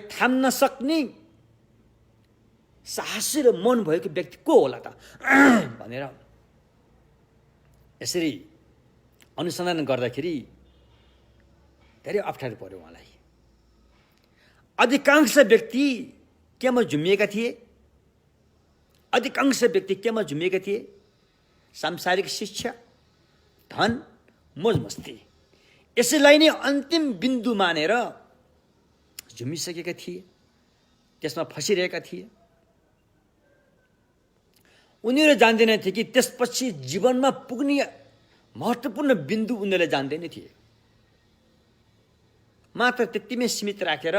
थाम्न सक्ने साहसी र मन भएको व्यक्ति को होला त भनेर यसरी अनुसन्धान गर्दाखेरि धेरै अप्ठ्यारो पर्यो उहाँलाई। अधिकांश व्यक्ति केमा झुमिएका थिए? अधिकांश व्यक्ति केमा झुमिएका थिए? सांसारिक शिक्षा, धन, मोज मस्ती, यसैलाई नै अन्तिम बिन्दु मानेर झुमिसकेका थिए, त्यसमा फसिरहेका थिए। उनीहरू जान्दैनथे कि त्यसपछि जीवनमा पुग्ने महत्त्वपूर्ण बिन्दु उनीहरूले जान्दैन थिए। मात्र त्यतिमै सीमित राखेर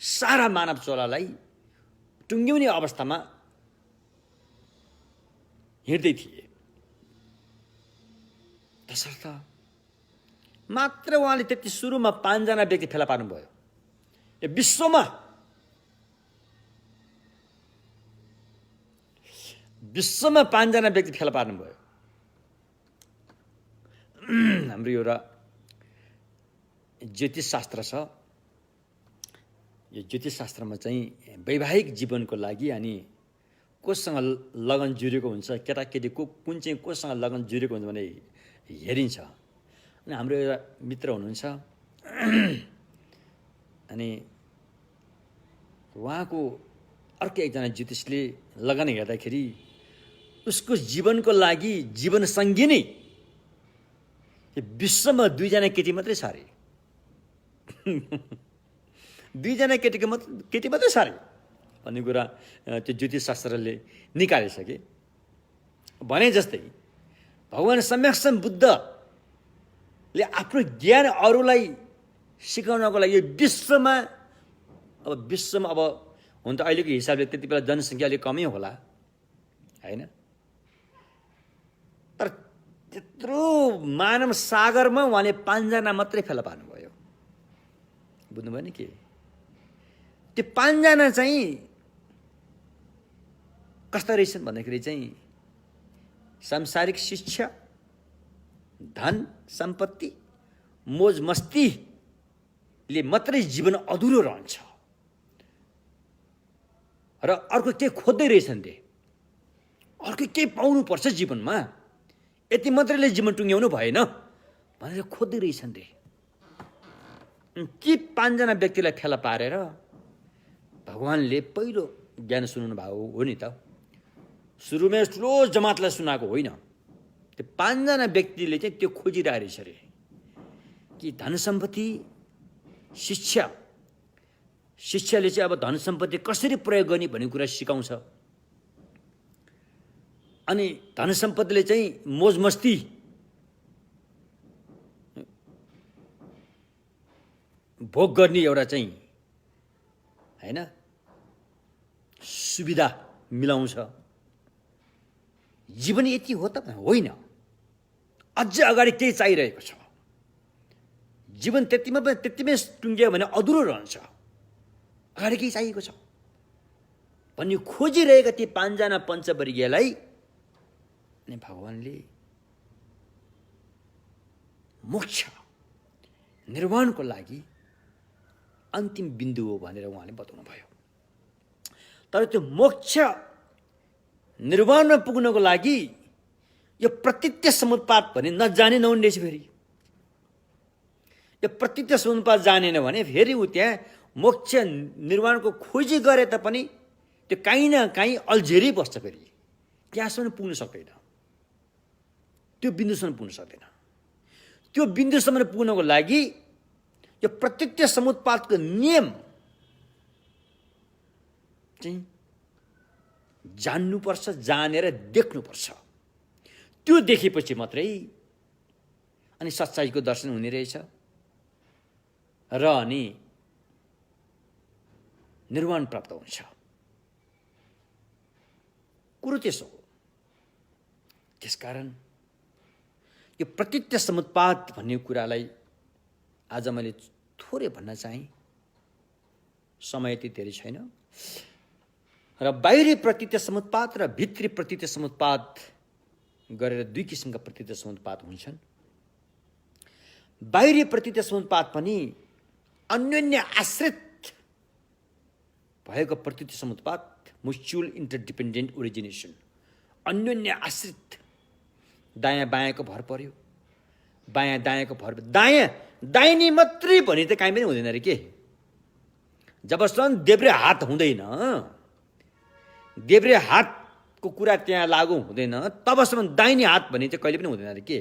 सारा मानव चोलालाई टुङ्ग्याउने अवस्थामा हिँड्दै थिए। तसर्थ मात्र उहाँले त्यति सुरुमा 5 जना व्यक्ति फेला पार्नुभयो। यो विश्वमा 5 जना व्यक्ति फेला पार्नुभयो। हाम्रो एउटा ज्योतिष शास्त्र छ। यो ज्योतिष शास्त्रमा चाहिँ वैवाहिक जीवनको लागि अनि कोसँग लगन जुरेको हुन्छ, केटाकेटी कुन चाहिँ कोसँग लगन जुरेको हुन्छ भने हेरिन्छ। अनि हाम्रो एउटा मित्र हुनुहुन्छ, अनि उहाँको अर्को एकजना ज्योतिषले लगन हेर्दाखेरि उसको जीवनको लागि जीवन सङ्गी नै विश्वमा 2 जना केटी मात्रै सारे। 2 जना केटी मात्रै सारे भन्ने कुरा त्यो ज्योतिष शास्त्रले निकालिसके। भने जस्तै भगवान सम्यक बुद्धले आफ्नो ज्ञान अरूलाई सिकाउनको लागि विश्वमा अब हुन त अहिलेको हिसाबले त्यति बेला जनसङ्ख्या अलिक कमै होला होइन, तर त्यत्रो मानव सागरमा उहाँले 5 जना मात्रै फेला पार्नुभयो। बुझ्नुभयो नि के? त्यो 5 जना चाहिँ कस्ता रहेछन् भन्दाखेरि चाहिँ सांसारिक शिक्षा, धन सम्पत्ति, मोज मस्तीले मात्रै जीवन अधुरो रहन्छ र अर्को के खोज्दै रहेछन् रे, अर्को के पाउनुपर्छ जीवनमा, यति मात्रैले जीवन टुङ्ग्याउनु भएन भनेर खोज्दै रहेछन् रे। ती 5 जना व्यक्तिलाई फेला पारेर भगवानले पहिलो ज्ञान सुनाउनु भएको हो नि त। सुरुमै ठुलो जमातलाई सुनाएको होइन, त्यो 5 जना व्यक्तिले चाहिँ त्यो खोजिरहेको रहेछ अरे कि धन सम्पत्ति, शिक्षाले चाहिँ अब धन सम्पत्ति कसरी प्रयोग गर्ने भन्ने कुरा सिकाउँछ। अनि धन सम्पत्तिले चाहिँ मोज मस्ती, भोग गर्ने एउटा चाहिँ हैन सुविधा मिलाउँछ। जीवन यति हो त होइन, अझै अगाडि केही चाहिरहेको छ। जीवन त्यतिमै टुङ्ग्यो भने अधुरो रहन्छ, अगाडि केही चाहिएको छ भन्ने खोजिरहेका ती 5 जना पञ्चवर्गीयलाई अनि भगवानले मोक्ष निर्वाणको लागि अन्तिम बिन्दु हो भनेर उहाँले बताउनु भयो। तर त्यो मोक्ष निर्वाणमा पुग्नको लागि यो प्रतीत्य समुत्पाद भने नजाने नहुने रहेछ। फेरि यो प्रतीत्य समुत्पाद जानेन भने फेरि ऊ त्यहाँ मोक्ष निर्वाणको खोजी गरे तापनि त्यो काहीँ न काहीँ अल्झेरै बस्छ। फेरि त्यहाँसम्म पुग्न सक्दैन, त्यो बिन्दुसम्म पुग्न सक्दैन। त्यो बिन्दुसम्म पुग्नको लागि यो प्रतीत्य समुत्पादको नियम चाहिँ जान्नुपर्छ, जानेर देख्नुपर्छ। त्यो देखेपछि मात्रै अनि सच्चाइको दर्शन हुने रहेछ र अनि निर्वाण प्राप्त हुन्छ। कुरो त्यसो हो। त्यसकारण यो प्रतीत्य समुत्पाद भन्ने कुरालाई आज मैले थोरै भन्न चाहेँ, समय यति धेरै छैन। र बाहिरी प्रतीत्य समुत्पाद र भित्री प्रतीत्य समुत्पाद गरेर दुई किसिमका प्रतीत्य समुत्पाद हुन्छन्। बाहिरी प्रतीत्य समुत्पाद पनि अन्योन्य आश्रित भएको प्रतीत्य समुत्पाद, म्युचुअल इन्टरडिपेन्डेन्ट ओरिजिनेसन, अन्योन्य आश्रित। दायाँ बायाँको भर पर्यो, बायाँ दायाँको भर, दायाँ दाहिनी मात्रै भने त काहीँ पनि हुँदैन अरे के। जबसम्म देब्रे हात हुँदैन, देब्रे हातको कुरा त्यहाँ लागु हुँदैन, तबसम्म दाहिने हात भने चाहिँ कहिले पनि हुँदैन अरे के।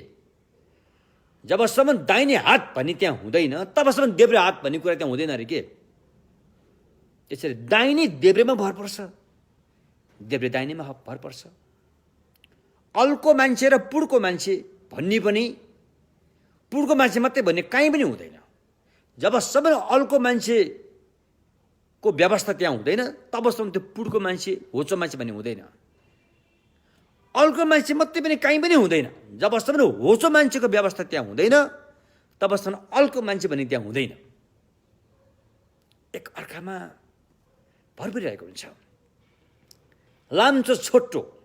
जबसम्म दाहिने हात भन्ने त्यहाँ हुँदैन, तबसम्म देब्रे हात भन्ने कुरा त्यहाँ हुँदैन अरे के। त्यसरी दाहिने देब्रेमा भर पर्छ, देब्रे दाहिनेमा भर पर्छ। अल्को मान्छे र पुड्को मान्छे भन्ने पनि पुड्को मान्छे मात्रै भन्ने काहीँ पनि हुँदैन। जबसम्म अल्को मान्छेको व्यवस्था त्यहाँ हुँदैन, तबसम्म त्यो पुड्को मान्छे, होचो मान्छे भन्ने हुँदैन। अल्को मान्छे मात्रै पनि काहीँ पनि हुँदैन। जबसम्म होचो मान्छेको व्यवस्था त्यहाँ हुँदैन, तबसम्म अल्को मान्छे भन्ने त्यहाँ हुँदैन। एक अर्कामा भर परिरहेको हुन्छ। लाम्चो छोटोमा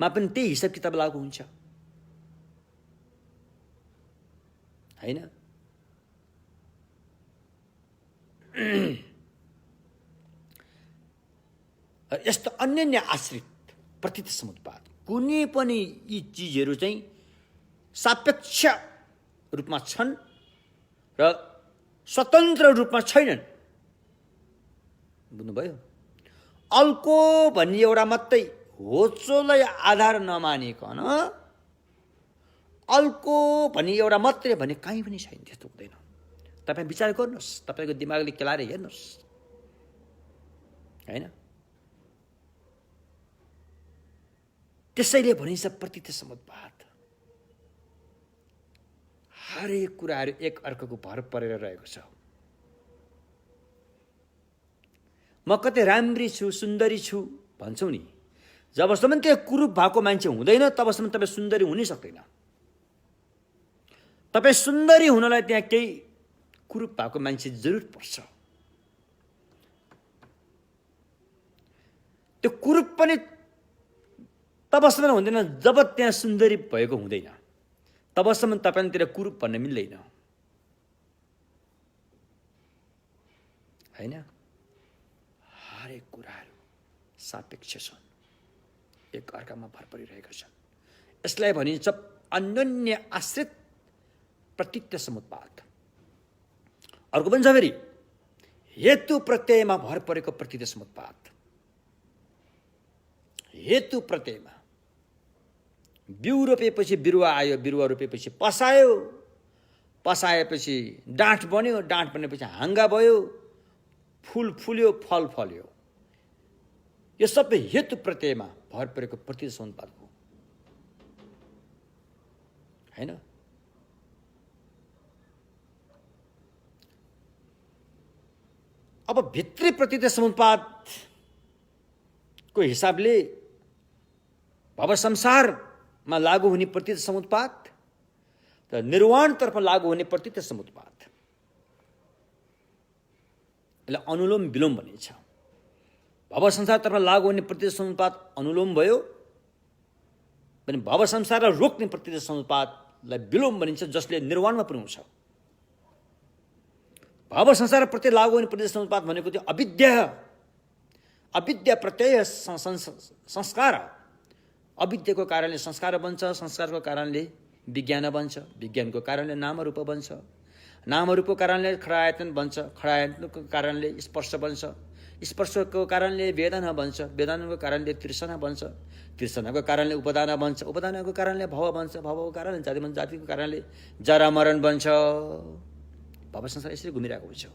पनि त्यही हिसाब किताब लागु हुन्छ, हैन? यस्तो अन्योन्य आश्रित प्रतीत्य समुत्पाद, कुनै पनि यी चिजहरू चाहिँ सापेक्ष रूपमा छन् र स्वतन्त्र रूपमा छैनन्। बुझ्नुभयो? अल्को भन्ने एउटा मात्रै होचोलाई आधार नमानिकन अल्को भन्ने एउटा मात्रै भन्ने कहीँ पनि छैन। त्यस्तो हुँदैन। तपाईँ विचार गर्नुहोस्, तपाईँको दिमागले केलाएर हेर्नुहोस्, हैन? त्यसैले भनिन्छ प्रतीत्य समुत्पाद। हरेक कुराहरू एक अर्काको भर परेर रहेको छ। म कतै राम्री छु, सुन्दरी छु भन्छौ नि, जबसम्म त्यो कुरूप भएको मान्छे हुँदैन, तबसम्म तपाईँ सुन्दरी हुनै सक्दैन। तपाईँ सुन्दरी हुनलाई त्यहाँ केही कुरूप भएको मान्छे जरुर पर्छ। त्यो कुरूप पनि तबसम्म हुँदैन जब त्यहाँ सुन्दरी भएको हुँदैन, तबसम्म तपाईँतिर कुरूप भन्न मिल्दैन, हैन? हरेक कुराहरू सापेक्ष छन्, एक अर्कामा भर परिरहेका छन्। यसलाई भनिन्छ अन्योन्य आश्रित प्रतीत्य समुत्पाद। अर्को पनि छ फेरि हेतु प्रत्ययमा भर परेको प्रतीत्य समुत्पाद। हेतु प्रत्ययमा बिउ रोपेपछि बिरुवा आयो, बिरुवा रोपेपछि पसायो, पसाएपछि डाँठ बन्यो, डाँठ बनेपछि हाँगा भयो, फुल फुल्यो, फल फल्यो। यो सबै हेतु प्रत्ययमा भर परेको प्रतीत्य समुत्पाद हो, हैन? अब भित्री प्रतीत्य समुत्पादको हिसाबले भव संसारमा लागू हुने प्रतीत्य समुत्पाद र निर्वाणतर्फ लागू हुने प्रतीत्य समुत्पाद, यसलाई अनुलोम विलोम भनिन्छ। भव संसारतर्फ लागू हुने प्रतीत्य समुत्पाद अनुलोम भयो भने भव संसारलाई रोक्ने प्रतीत्य समुत्पादलाई विलोम भनिन्छ, जसले निर्वाणमा पुर्याउँछ। भाव संसार प्रत्यय लागू हुने प्रतिष्ठ समुत्पाद भनेको त्यो अविद्या प्रत्यय संस्कार। अविद्याको कारणले संस्कार बन्छ, संस्कारको कारणले विज्ञान बन्छ, विज्ञानको कारणले नाम रूप बन्छ, नाम रूपको कारणले खडायतन बन्छ, खडायतनको कारणले स्पर्श बन्छ, स्पर्शको कारणले वेदना बन्छ, वेदनाको कारणले तृष्णा बन्छ, तृष्णाको कारणले उपादान बन्छ, उपादानको कारणले भव बन्छ, भवको कारणले जाति बन्छ, जातिको कारणले जरा मरण बन्छ। भव संसार यसरी घुमिरहेको हुन्छ।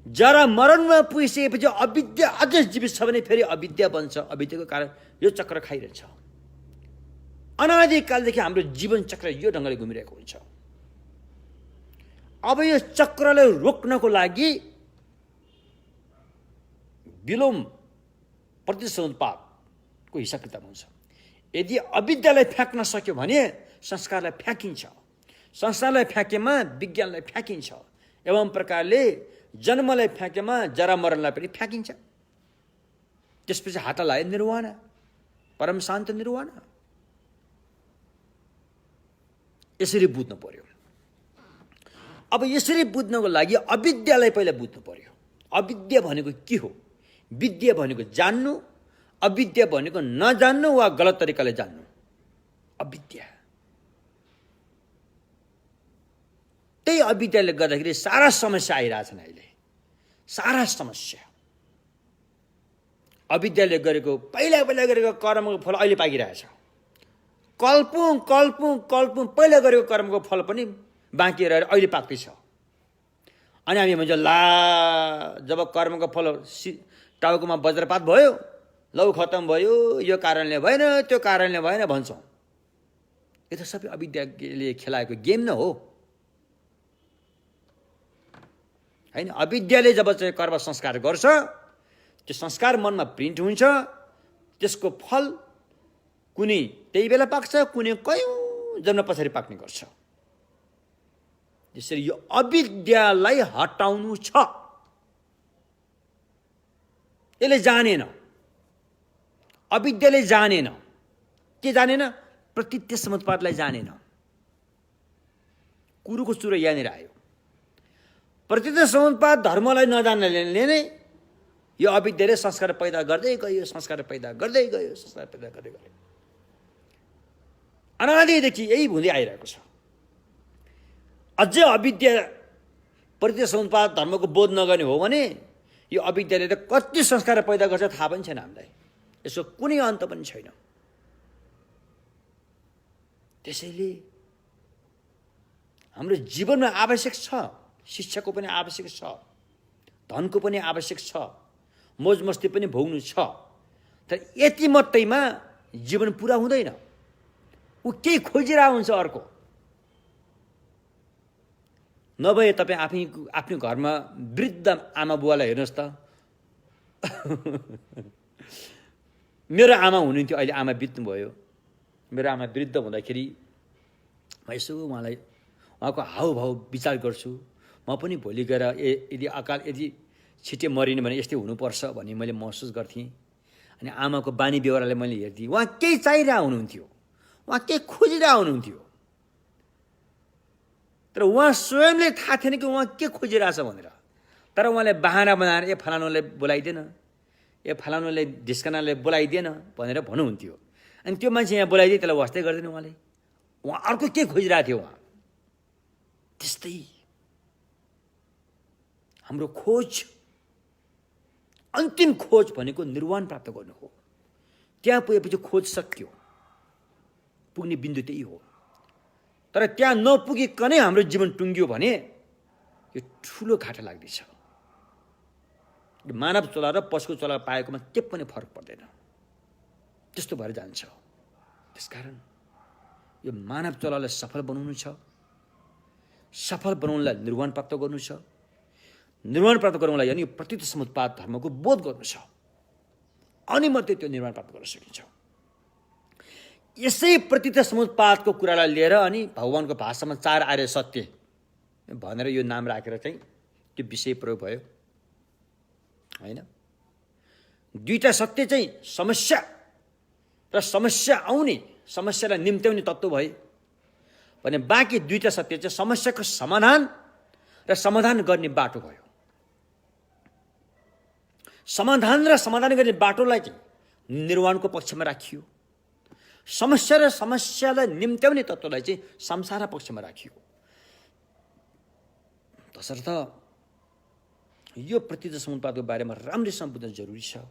जरा मरणमा पुगिसकेपछि अविद्या अझै जीवित छ भने फेरि अविद्या बन्छ। अविद्याको कारण यो चक्र खाइरहन्छ। अनादिकालदेखि हाम्रो जीवन चक्र यो ढङ्गले घुमिरहेको हुन्छ। अब यो चक्रलाई रोक्नको लागि विलोम प्रतिष्ठ समुत्पादको हिसाब किताब हुन्छ। यदि अविद्यालाई फ्याँक्न सक्यो भने संस्कारलाई फ्याँकिन्छ, संस्कारलाई फ्याँकेमा विज्ञानलाई फ्याँकिन्छ, एवं प्रकारले जन्मलाई फ्याँकेमा जरा मरणलाई पनि फ्याँकिन्छ। त्यसपछि हात लाए निर्वाण, परम शान्त निर्वाण। यसरी बुझ्नु पर्यो। अब यसरी बुझ्नको लागि अविद्यालाई पहिला बुझ्नु पर्यो। अविद्या भनेको के हो? विद्या भनेको जान्नु, अविद्या भनेको नजान्नु वा गलत तरिकाले जान्नु। अविद्या, त्यही अविद्याले गर्दाखेरि सारा समस्या आइरहेछन् अहिले। सारा समस्या अविद्याले गरेको पहिला गरेको कर्मको फल अहिले पाकिरहेछ। कल्पौँ पहिला गरेको कर्मको फल पनि बाँकी रहेर अहिले पाक्दैछ। अनि हामी भन्छ ला, जब कर्मको फल टाउकोमा वज्रपात भयो, लौ खत्तम भयो, यो कारणले भएन, त्यो कारणले भएन भन्छौँ। यो त सबै अविद्याले खेलाएको गेम न हो हैन। अविद्याले जब चाहिँ कर्म संस्कार गर्छ, त्यो संस्कार मनमा प्रिन्ट हुन्छ, त्यसको फल कुनै त्यही बेला पाक्छ, कुनै कयौँ जन्म पछाडि पाक्ने गर्छ। त्यसरी यो अविद्यालाई हटाउनु छ। यसले जानेन, अविद्याले जानेन। के जानेन? प्रतित्य समुत्पादलाई जानेन। कुरोको चुरो यहाँनिर आयो। प्रतित्य समुत्पाद धर्मलाई नजान्नेले नै यो अविद्याले संस्कार पैदा गर्दै गयो, संस्कार पैदा गर्दै गयो, संस्कार पैदा गर्दै गयो। अनादिदेखि यही हुँदै आइरहेको छ। अझै अविद्या प्रतित्य समुत्पाद धर्मको बोध नगर्ने हो भने यो अविद्याले त कति संस्कार पैदा गर्छ थाहा पनि छैन हामीलाई। यसको कुनै अन्त पनि छैन। त्यसैले हाम्रो जीवनमा आवश्यक छ, शिक्षाको पनि आवश्यक छ, धनको पनि आवश्यक छ, मोज मस्ती पनि भोग्नु छ। तर यति मात्रैमा जीवन पुरा हुँदैन। ऊ केही खोजिरहेको हुन्छ अर्को। नभए तपाईँ आफ्नो घरमा वृद्ध आमा बुवालाई हेर्नुहोस् त। मेरो आमा हुनुहुन्थ्यो, अहिले आमा बित्नुभयो। मेरो आमा वृद्ध हुँदाखेरि म यसो उहाँको हाउभाउ विचार गर्छु। म पनि भोलि गएर यदि छिट्टै मरिने भने यस्तै हुनुपर्छ भन्ने मैले महसुस गर्थेँ। अनि आमाको बानी व्यवहारलाई मैले हेर्थेँ। उहाँ केही चाहिरहेको हुनुहुन्थ्यो, उहाँ केही खोजिरहेको हुनुहुन्थ्यो। तर उहाँ स्वयंले थाहा थिएन कि उहाँ के खोजिरहेछ भनेर। तर उहाँले बहाना बनाएर ए फलानुलाई बोलाइदिएन, ए फलानुलाई ढिस्कनालाई बोलाइदिएन भनेर भन्नुहुन्थ्यो। अनि त्यो मान्छे यहाँ बोलाइदिए त्यसलाई वास्तै गर्दैन उहाँले। उहाँ अर्को के खोजिरहेको थियो उहाँ। त्यस्तै हाम्रो खोज, अन्तिम खोज भनेको निर्वाण प्राप्त गर्नु हो। त्यहाँ पुगेपछि खोज सकियो, पुग्ने बिन्दु त्यही हो। तर त्यहाँ नपुगिकनै हाम्रो जीवन टुङ्गियो भने यो ठुलो घाटा लाग्दैछ। मानव चोला र पशुको चोला पाएकोमा के पनि फरक पर्दैन, त्यस्तो भएर जान्छ। त्यसकारण यो मानव चोलालाई सफल बनाउनु छ। सफल बनाउनलाई निर्वाण प्राप्त गर्नु छ। निर्वाण प्राप्त गर्नलाई यानि प्रतित्य समुत्पाद धर्मको बोध गर्नु छ। अनि मात्रै त्यो निर्वाण प्राप्त गर्न सकिन्छ। यसै प्रतित्य समुत्पादको कुरालाई लिएर अनि भगवानको भाषामा 4 आर्य सत्य भनेर यो नाम राखेर चाहिँ त्यो विषय प्रयोग भयो हैन। 2टा सत्य चाहिँ समस्या र समस्या आउने, समस्यालाई निम्त्याउने तत्त्व भए भने बाँकी 2टा सत्य चाहिँ समस्याको समाधान र समाधान गर्ने बाटो भयो। समाधान र समाधान गर्ने बाटोलाई चाहिँ निर्वाणको पक्षमा राखियो। समस्या र समस्यालाई निम्त्याउने तत्त्वलाई चाहिँ संसार पक्षमा राखियो। तसर्थ यो प्रतिष्ठा समुत्पादको बारेमा राम्रैसँग बुझ्न जरुरी छ।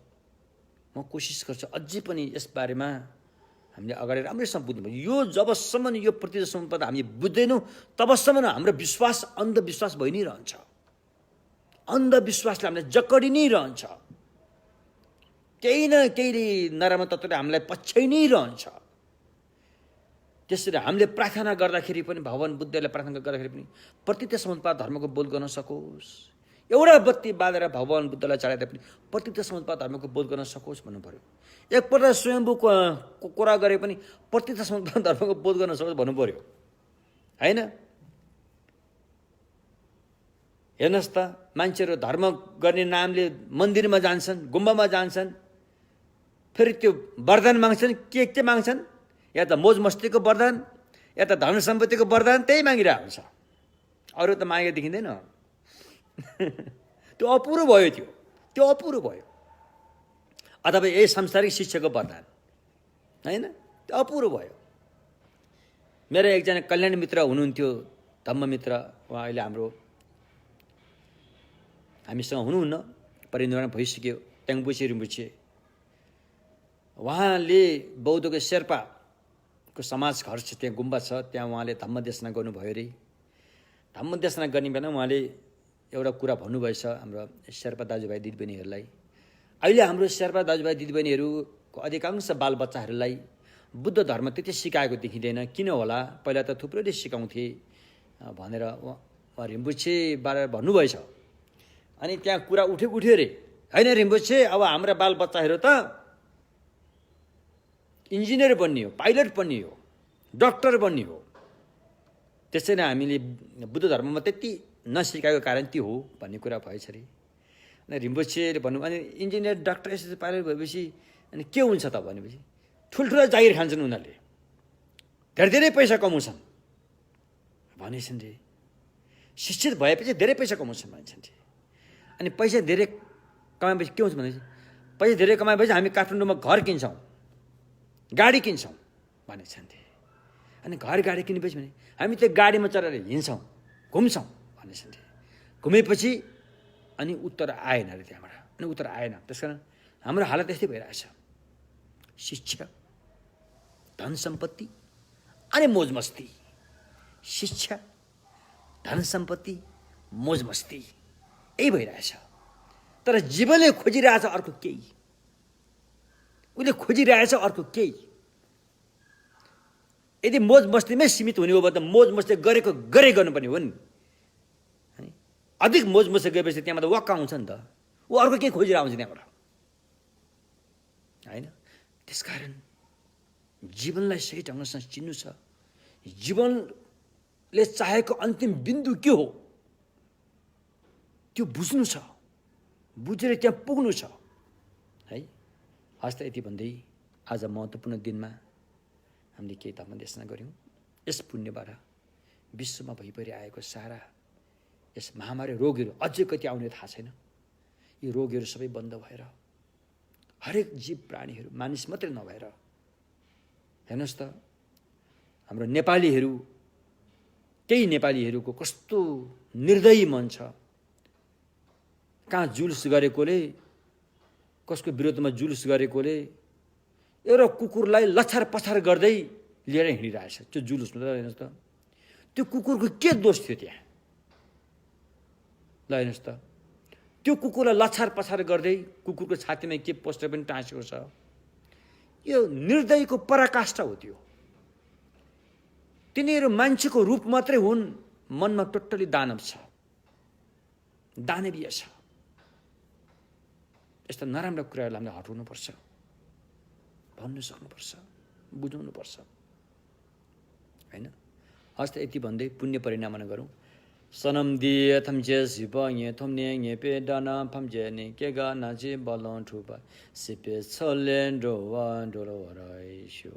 म कोसिस गर्छु अझै पनि यस बारेमा हामीले अगाडि राम्रैसँग बुझ्नु। यो जबसम्म यो प्रतिष्ठा समुत्पाद हामीले बुझ्दैनौँ तबसम्म हाम्रो विश्वास अन्धविश्वास भइ नै रहन्छ। अन्धविश्वासले हामीलाई जकडी नै रहन्छ। केही न केही नराम्रो तत्त्वले हामीलाई पछ्याइ नै रहन्छ। त्यसरी हामीले प्रार्थना गर्दाखेरि पनि भगवान बुद्धले प्रार्थना गर्दाखेरि पनि प्रतिष्ठा समुत्पाद धर्मको बोध गर्न सकोस्। एउटा बत्ती बालेर भगवान बुद्धलाई चढाइदिए पनि प्रतिष्ठा समुत्पाद धर्मको बोध गर्न सकोस् भन्नु पर्यो। एकपल्ट स्वयम्भूको कुरा गरे पनि प्रतिष्ठा समुत्पाद धर्मको बोध गर्न सकोस् भन्नु पर्यो, होइन? हेर्नुहोस् त, मान्छेहरू धर्म गर्ने नामले मन्दिरमा जान्छन्, गुम्बामा जान्छन्, फेरि त्यो वरदान माग्छन्। के माग्छन्? या त मोज मस्तीको वरदान, या त धन सम्पत्तिको वरदान, त्यही मागिरहेको हुन्छ। अरू त मागे देखिँदैन। त्यो अपुरो भयो। त्यो अपुरो भयो। अथवा यही सांसारिक शिक्षाको वरदान, होइन? त्यो अपुरो भयो। मेरो एकजना कल्याण मित्र हुनुहुन्थ्यो, धम्म मित्र। उहाँ अहिले हामीसँग हुनुहुन्न, परिनिर्वाण भइसक्यो। ट्याङ्बुचे रिम्बुचे। उहाँले बौद्धको शेर्पाको समाज घर छ, त्यहाँ गुम्बा छ, त्यहाँ उहाँले धम्म देशना गर्नुभयो अरे। धम्म देशना गर्ने बेला उहाँले एउटा कुरा भन्नुभएछ हाम्रो शेर्पा दाजुभाइ दिदीबहिनीहरूलाई। अहिले हाम्रो शेर्पा दाजुभाइ दिदीबहिनीहरूको अधिकांश बालबच्चाहरूलाई बुद्ध धर्म त्यति सिकाएको देखिँदैन। किन होला? पहिला त थुप्रैले सिकाउँथे भनेर उहाँ रिम्बुछेबाट भन्नुभएछ। अनि त्यहाँ कुरा उठ्यो अरे, होइन रिम्बुछे, अब हाम्रा बालबच्चाहरू त इन्जिनियर बन्ने हो, पाइलट बन्ने हो, डक्टर बन्ने हो। त्यसैले हामीले बुद्ध धर्ममा त्यति नसिकाएको कारण त्यो हो भन्ने कुरा भएछ अरे। अनि रिम्बुछेले भन्नु, अनि इन्जिनियर डक्टर यसरी पाइलट भएपछि अनि के हुन्छ त भनेपछि ठुल्ठुला जागिर खान्छन् उनीहरूले, धेरै धेरै पैसा कमाउँछन् भनेछन् रे। शिक्षित भएपछि धेरै पैसा कमाउँछन् भन्छन् रे। अनि पैसा धेरै कमाएपछि के हुन्छ भनेपछि पैसा धेरै कमाएपछि हामी काठमाडौँमा घर किन्छौँ, गाडी किन्छौँ भनेछन् रे। अनि घर गाडी किनेपछि भने हामी त्यो गाडीमा चढेर हिँड्छौँ, घुम्छौँ भनेछन् रे। घुमेपछि अनि उत्तर आएन अरे त्यहाँबाट। अनि उत्तर आएन, त्यस कारण हाम्रो हालत यस्तै भइरहेछ। शिक्षा, धन सम्पत्ति अनि मोज मस्ती। शिक्षा, धन सम्पत्ति, मोज मस्ती, यही भइरहेछ। तर जीवनले खोजिरहेछ अर्को केही। उसले खोजिरहेछ अर्को केही। यदि मोज मस्तीमै सीमित हुने हो भने त मोज मस्ती गरे गर्नुपर्ने हो नि। अधिक मोज मस्ती गएपछि त्यहाँबाट वाक्क आउँछ नि त। ऊ अर्को केही खोजेर आउँछ त्यहाँबाट, होइन? त्यसकारण जीवनलाई सही ढङ्गसँग चिन्नु छ। जीवनले चाहेको अन्तिम बिन्दु के हो त्यो बुझ्नु छ। बुझेर त्यहाँ पुग्नु छ, है? हस्त यति भन्दै आज महत्त्वपूर्ण दिनमा हामीले केही धर्म देशना गऱ्यौँ। यस पुण्यबाट विश्वमा भइपरिआएको सारा यस महामारी रोगहरू अझै कति आउने थाहा छैन। यी रोगहरू सबै बन्द भएर हरेक जीव प्राणीहरू, मानिस मात्रै नभएर, हेर्नुहोस् त हाम्रो नेपालीहरू, केही नेपालीहरूको कस्तो निर्दयी मन छ। कहाँ जुलुस गरेकोले, कसको विरोधमा जुलुस गरेकोले एउटा कुकुरलाई लछार पछार गर्दै लिएर हिँडिरहेछ त्यो जुलुसमा। त हेर्नुहोस् त त्यो कुकुरको के दोष थियो त्यहाँ? ल हेर्नुहोस् त, त्यो कुकुरलाई लछार पछार गर्दै कुकुरको छातीमा के पोस्टर पनि टाँसेको छ। यो निर्दयीको पराकाष्ठा हो त्यो। तिनीहरू मान्छेको रूप मात्रै हुन्, मनमा टोटली दानव छ, दानवीय छ। यस्ता नराम्रा कुराहरूलाई हामीले हटाउनुपर्छ, भन्नु सक्नुपर्छ, बुझाउनुपर्छ, होइन? हस्त यति भन्दै पुण्य परिणामना गरौँ। सनम दिए थम जे सिप ये थम ने ये पे दाना फम जे ने के गा ना जे बलन ठुबा सिपे छलेन रोवा डोरो राइशो।